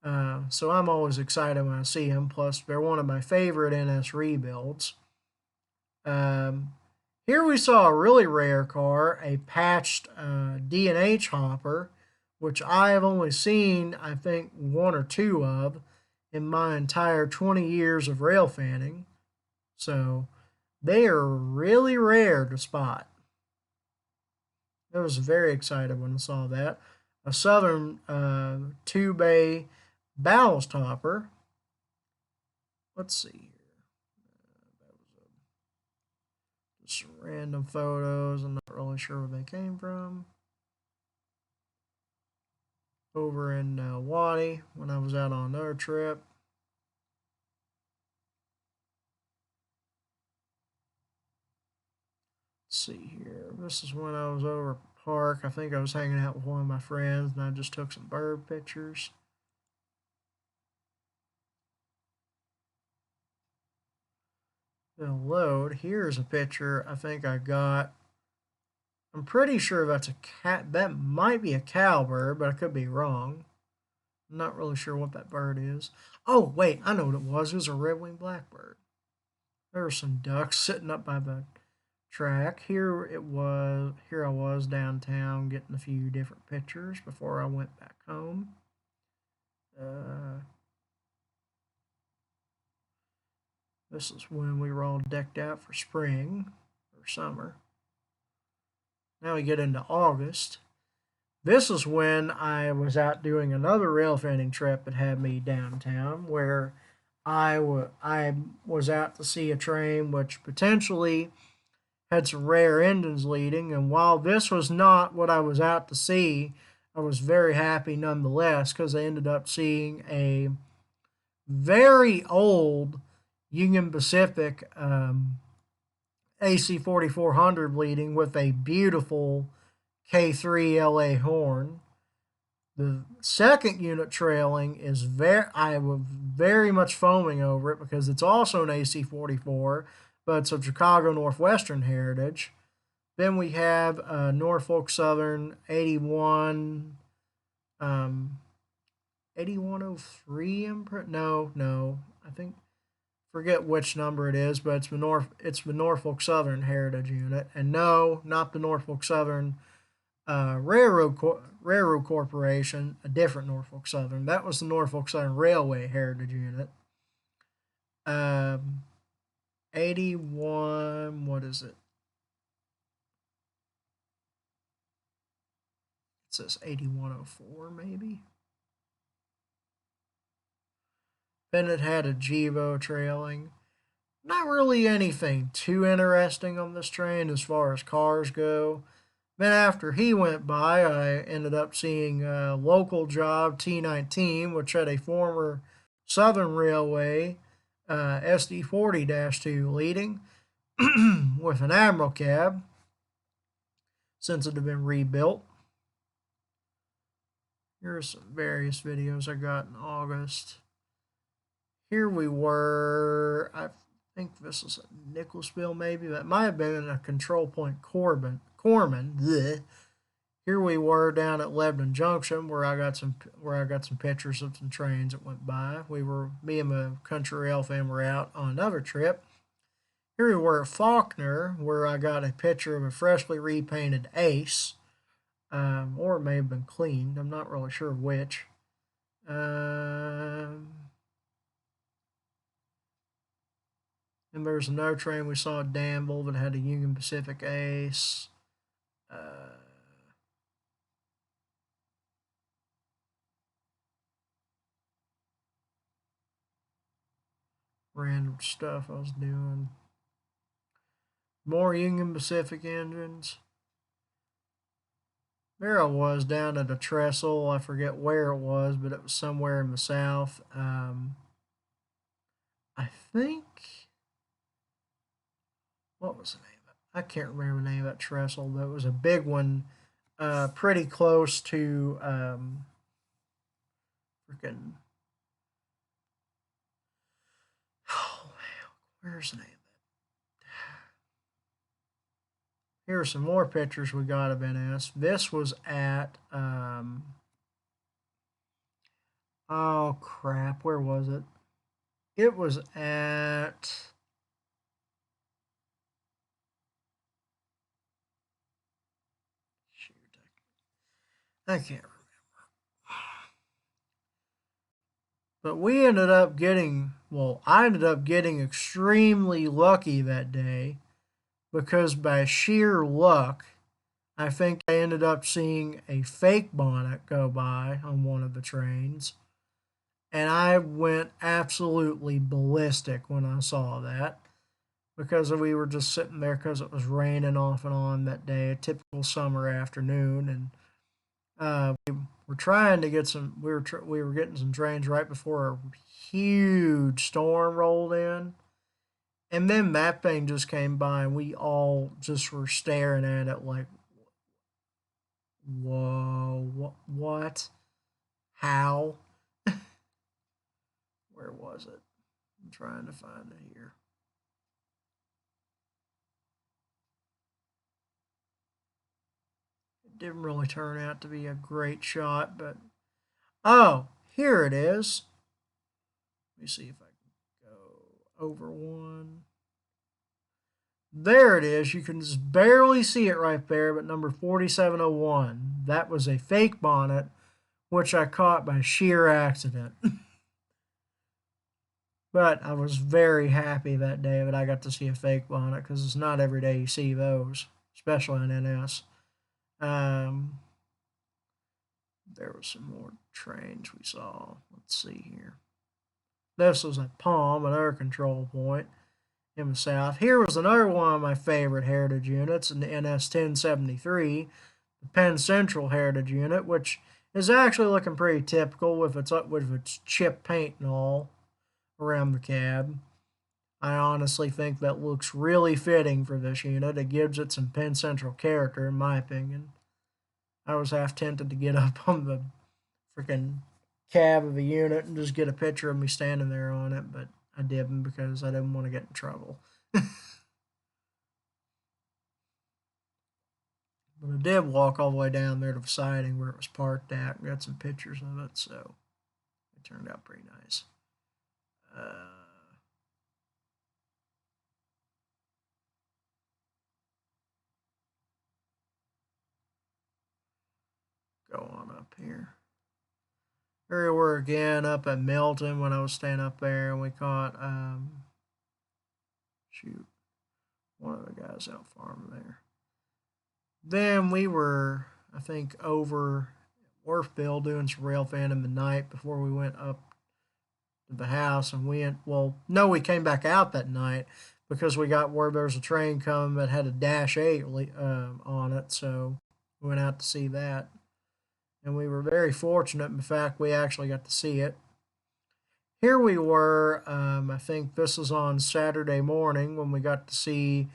So I'm always excited when I see them. Plus, they're one of my favorite NS rebuilds. Um, Here we saw a really rare car, a patched D&H hopper, which I have only seen, I think, one or two of in my entire 20 years of rail fanning. So they are really rare to spot. I was very excited when I saw that. A Southern 2-bay ballast hopper. Let's see here. Just random photos. I'm not really sure where they came from. Over in Waddy when I was out on another trip. Let's see here. This is when I was over at the park. I think I was hanging out with one of my friends and I just took some bird pictures. It'll load. Here's a picture I think I got. I'm pretty sure that's a cat. That might be a cowbird, but I could be wrong. I'm not really sure what that bird is. Oh, wait, I know what it was. It was a red-winged blackbird. There were some ducks sitting up by the track. Here it was. Here I was downtown getting a few different pictures before I went back home. This is when we were all decked out for spring or summer. Now we get into August. This is when I was out doing another rail fanning trip that had me downtown, where I was out to see a train which potentially had some rare engines leading. And while this was not what I was out to see, I was very happy nonetheless because I ended up seeing a very old Union Pacific AC 4400 leading with a beautiful K3 LA horn. The second unit trailing is I was very much foaming over it because it's also an AC 44, but it's of Chicago Northwestern heritage. Then we have Norfolk Southern 81, 8103. No, I think forget which number it is, but it's the Norfolk Southern heritage unit, and no, not the Norfolk Southern Railroad Corporation, a different Norfolk Southern. That was the Norfolk Southern Railway heritage unit. 81. What is it? It says 8104 maybe. Then it had a Gevo trailing. Not really anything too interesting on this train as far as cars go. Then after he went by, I ended up seeing a local job T19, which had a former Southern Railway SD40-2 leading with an Admiral cab since it had been rebuilt. Here's some various videos I got in August. Here we were, I think this is a Nicholasville maybe, that might have been a Control Point Corman. Bleh. Here we were down at Lebanon Junction where I got some pictures of some trains that went by. Me and my country rail fan were out on another trip. Here we were at Faulkner where I got a picture of a freshly repainted Ace, or it may have been cleaned. I'm not really sure which. And there's another train we saw at Danville that had a Union Pacific Ace. Random stuff I was doing. More Union Pacific engines. There I was down at a trestle. I forget where it was, but it was somewhere in the south. I think, what was the name of it? I can't remember the name of that trestle, but it was a big one, pretty close to freaking. Oh, where's the name? Here are some more pictures we got of NS. This was at, Oh crap, where was it? It was at... Shoot, I can't remember. But we ended up getting, well, I ended up getting extremely lucky that day because by sheer luck, I think I ended up seeing a fake bonnet go by on one of the trains. And I went absolutely ballistic when I saw that because we were just sitting there because it was raining off and on that day, a typical summer afternoon. And we were trying to get some, we were getting some trains right before a huge storm rolled in. And then that thing just came by, and we all just were staring at it like, whoa, what? How? Where was it? I'm trying to find it here. It didn't really turn out to be a great shot, but oh, here it is. Let me see if I can go over one. There it is. You can just barely see it right there, but number 4701. That was a fake bonnet, which I caught by sheer accident. But I was very happy that day that I got to see a fake bonnet because it's not every day you see those, especially in NS. Um, there was some more trains we saw. Let's see here. This was at Palm, another control point in the south. Here was another one of my favorite heritage units, an NS 1073, the Penn Central heritage unit, which is actually looking pretty typical with its chip paint and all around the cab. I honestly think that looks really fitting for this unit. It gives it some Penn Central character, in my opinion. I was half tempted to get up on the freaking cab of the unit and just get a picture of me standing there on it, but I didn't because I didn't want to get in trouble. But I did walk all the way down there to the siding where it was parked at and got some pictures of it, so it turned out pretty nice. Go on up here. Here we were again up at Milton when I was staying up there, and we caught, shoot, one of the guys out farming there. Then we were, I think, over at Wharfville doing some rail fanning the night before we went up to the house, and we came back out that night because we got word there was a train coming that had a Dash 8 on it, so we went out to see that. And we were very fortunate in the fact we actually got to see it. Here we were, I think this was on Saturday morning when we got to see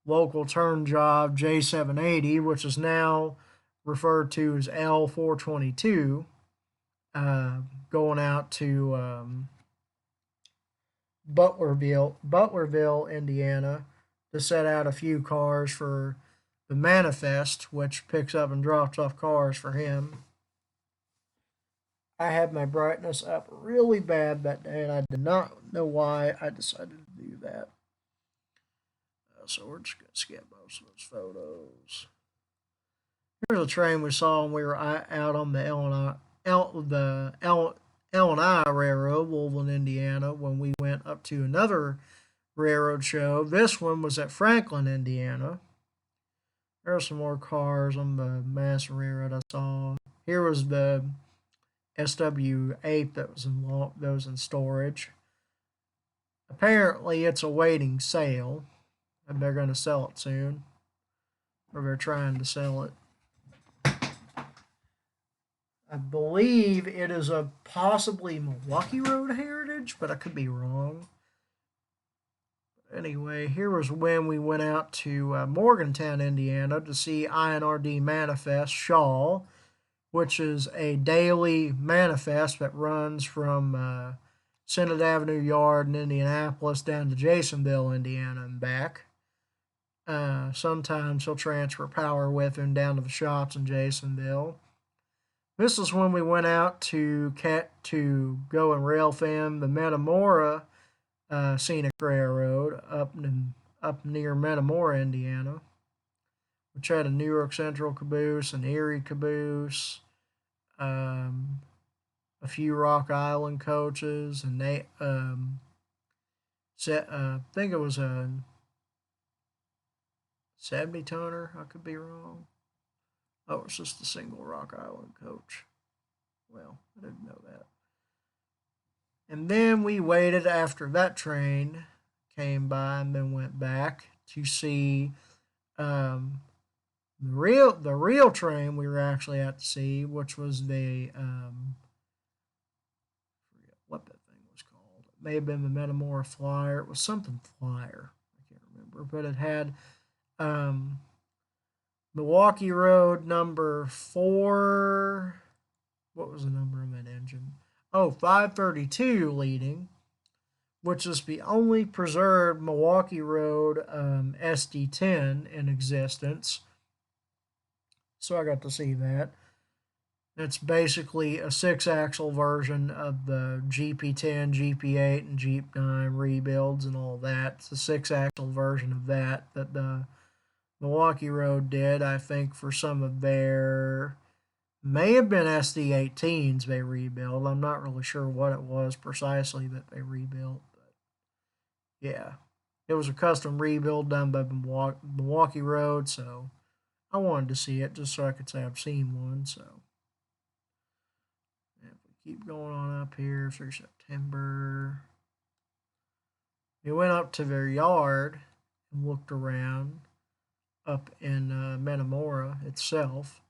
local turn job J780, which is now referred to as L422, going out to Butlerville, Indiana, to set out a few cars for the Manifest, which picks up and drops off cars for him. I had my brightness up really bad that day, and I did not know why I decided to do that. So we're just going to skip most of those photos. Here's a train we saw when we were out on the L&I Railroad, Louisville, Indiana, when we went up to another railroad show. This one was at Franklin, Indiana. There are some more cars on the Madison Railroad I saw. Here was the SW8 that was in storage. Apparently, it's awaiting sale, and they're going to sell it soon, or they're trying to sell it. I believe it is a possibly Milwaukee Road heritage, but I could be wrong. Anyway, here was when we went out to Morgantown, Indiana to see INRD Manifest Shaw, which is a daily manifest that runs from Senate Avenue Yard in Indianapolis down to Jasonville, Indiana, and back. Sometimes he'll transfer power with him down to the shops in Jasonville. This is when we went out to go and rail fan the Metamora Scenic Railroad up near Metamora, Indiana, which had a New York Central caboose, an Erie caboose, um, a few Rock Island coaches, and I think it was a 70 tonner. I could be wrong. Oh, it's just a single Rock Island coach. Well, I didn't know that. And then we waited after that train came by, and then went back to see um, the real train we were actually at to see, which was the I forget what that thing was called. It may have been the Metamora Flyer. It was something Flyer. I can't remember, but it had um, Milwaukee Road number 4. What was the number of that engine? Oh, 532 leading, which is the only preserved Milwaukee Road SD10 in existence. So I got to see that. It's basically a 6-axle version of the GP10, GP8, and Jeep 9 rebuilds and all that. It's a 6-axle version of that the Milwaukee Road did, I think, for some of their, may have been SD18s they rebuilt. I'm not really sure what it was precisely that they rebuilt, but yeah, it was a custom rebuild done by Milwaukee Road, so I wanted to see it just so I could say I've seen one. So if we keep going on up here through September, we went up to their yard and looked around up in Metamora itself.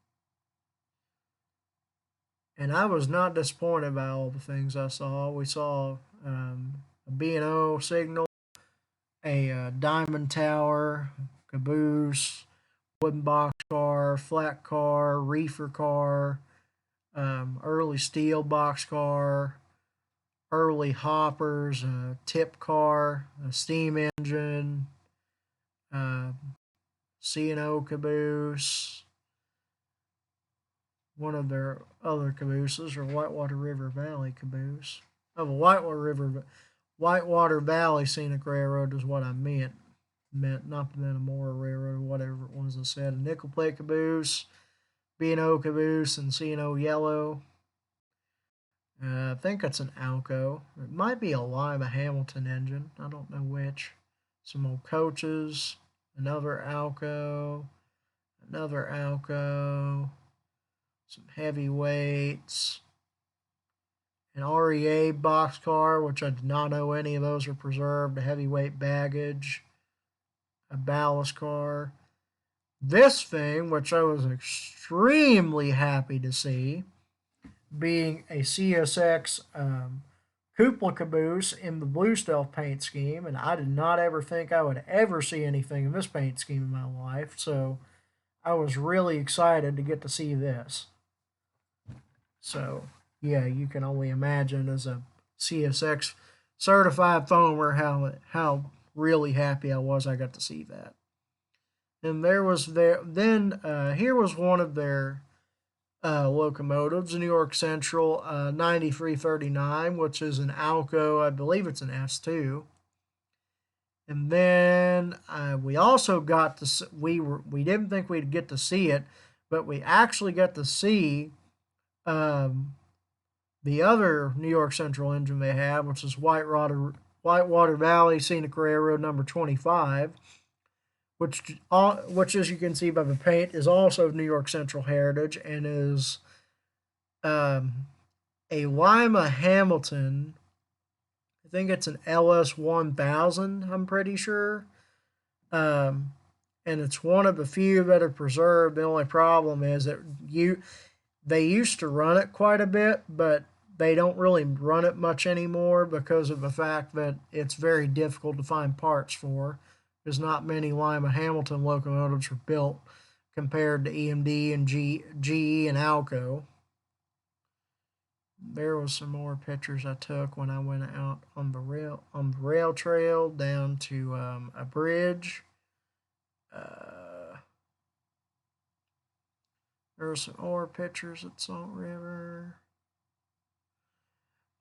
And I was not disappointed by all the things I saw. We saw a B&O signal, a diamond tower, caboose, wooden boxcar, flat car, reefer car, early steel boxcar, early hoppers, a tip car, a steam engine, uh, C&O caboose, one of their other cabooses, or Whitewater River Valley caboose. Oh, Whitewater Valley Scenic Railroad is what I meant. Not the Metamora Railroad, whatever it was I said. A nickel plate caboose, B&O caboose, and C&O yellow. I think it's an Alco. It might be a Lima Hamilton engine. I don't know which. Some old coaches, another Alco, some heavyweights, an REA boxcar, which I did not know any of those are preserved, a heavyweight baggage, a ballast car. This thing, which I was extremely happy to see, being a CSX cupola caboose in the blue stealth paint scheme, and I did not ever think I would ever see anything in this paint scheme in my life, so I was really excited to get to see this. So, yeah, you can only imagine as a CSX certified foamer how really happy I was I got to see that. And here was one of their locomotives, New York Central 9339, which is an Alco, I believe it's an S2. And then we also got to we didn't think we'd get to see it, but we actually got to see the other New York Central engine they have, which is Whitewater Valley Scenic Railroad number 25, which as you can see by the paint is also New York Central heritage and is a Lima Hamilton. I think it's an LS 1000. I'm pretty sure. And it's one of the few that are preserved. The only problem is that they used to run it quite a bit, but they don't really run it much anymore because of the fact that it's very difficult to find parts for. There's not many Lima Hamilton locomotives are built compared to EMD and GE and Alco. There was some more pictures I took when I went out on the rail trail down to a bridge. There There were some more pictures at Salt River.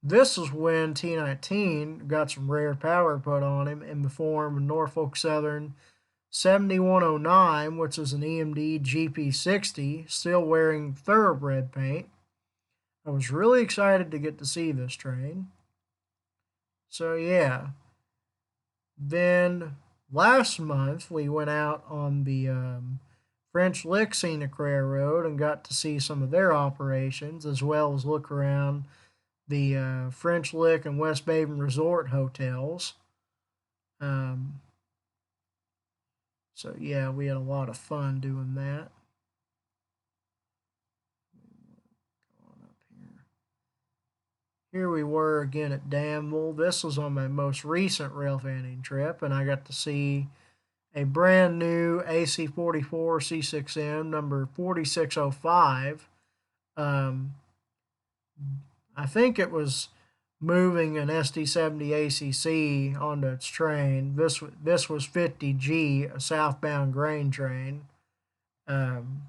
This is when T19 got some rare power put on him in the form of Norfolk Southern 7109, which is an EMD GP60, still wearing thoroughbred paint. I was really excited to get to see this train. So yeah. Then last month we went out on the French Lick Scenic Railroad and got to see some of their operations, as well as look around the French Lick and West Baden Resort hotels. So yeah, we had a lot of fun doing that. Here we were again at Danville. This was on my most recent rail fanning trip, and I got to see a brand new AC44 C6M number 4605. I think it was moving an SD70 ACC onto its train. This was 50G, a southbound grain train. And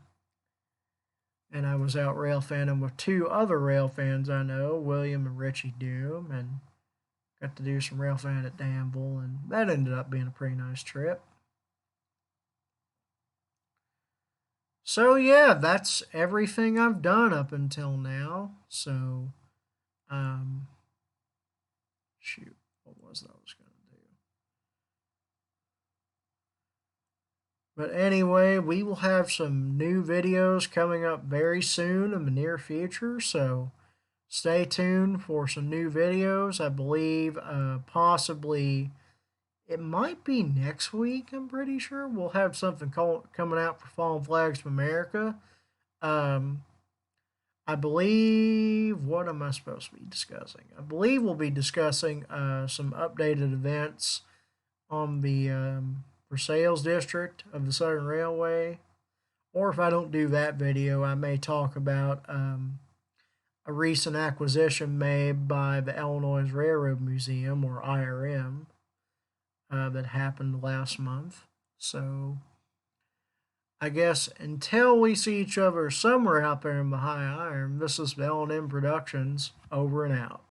I was out rail fanning with two other rail fans I know, William and Richie Doom, and got to do some rail fanning at Danville, and that ended up being a pretty nice trip. So yeah, that's everything I've done up until now. So, shoot, what was that I was going to do? But anyway, we will have some new videos coming up very soon in the near future. So stay tuned for some new videos. I believe possibly it might be next week. I'm pretty sure we'll have something coming out for Fallen Flags of America. I believe, what am I supposed to be discussing? I believe we'll be discussing some updated events on the for sales district of the Southern Railway. Or if I don't do that video, I may talk about a recent acquisition made by the Illinois Railroad Museum, or IRM, that happened last month. So I guess until we see each other somewhere out there in the high iron, this is L&M Productions, over and out.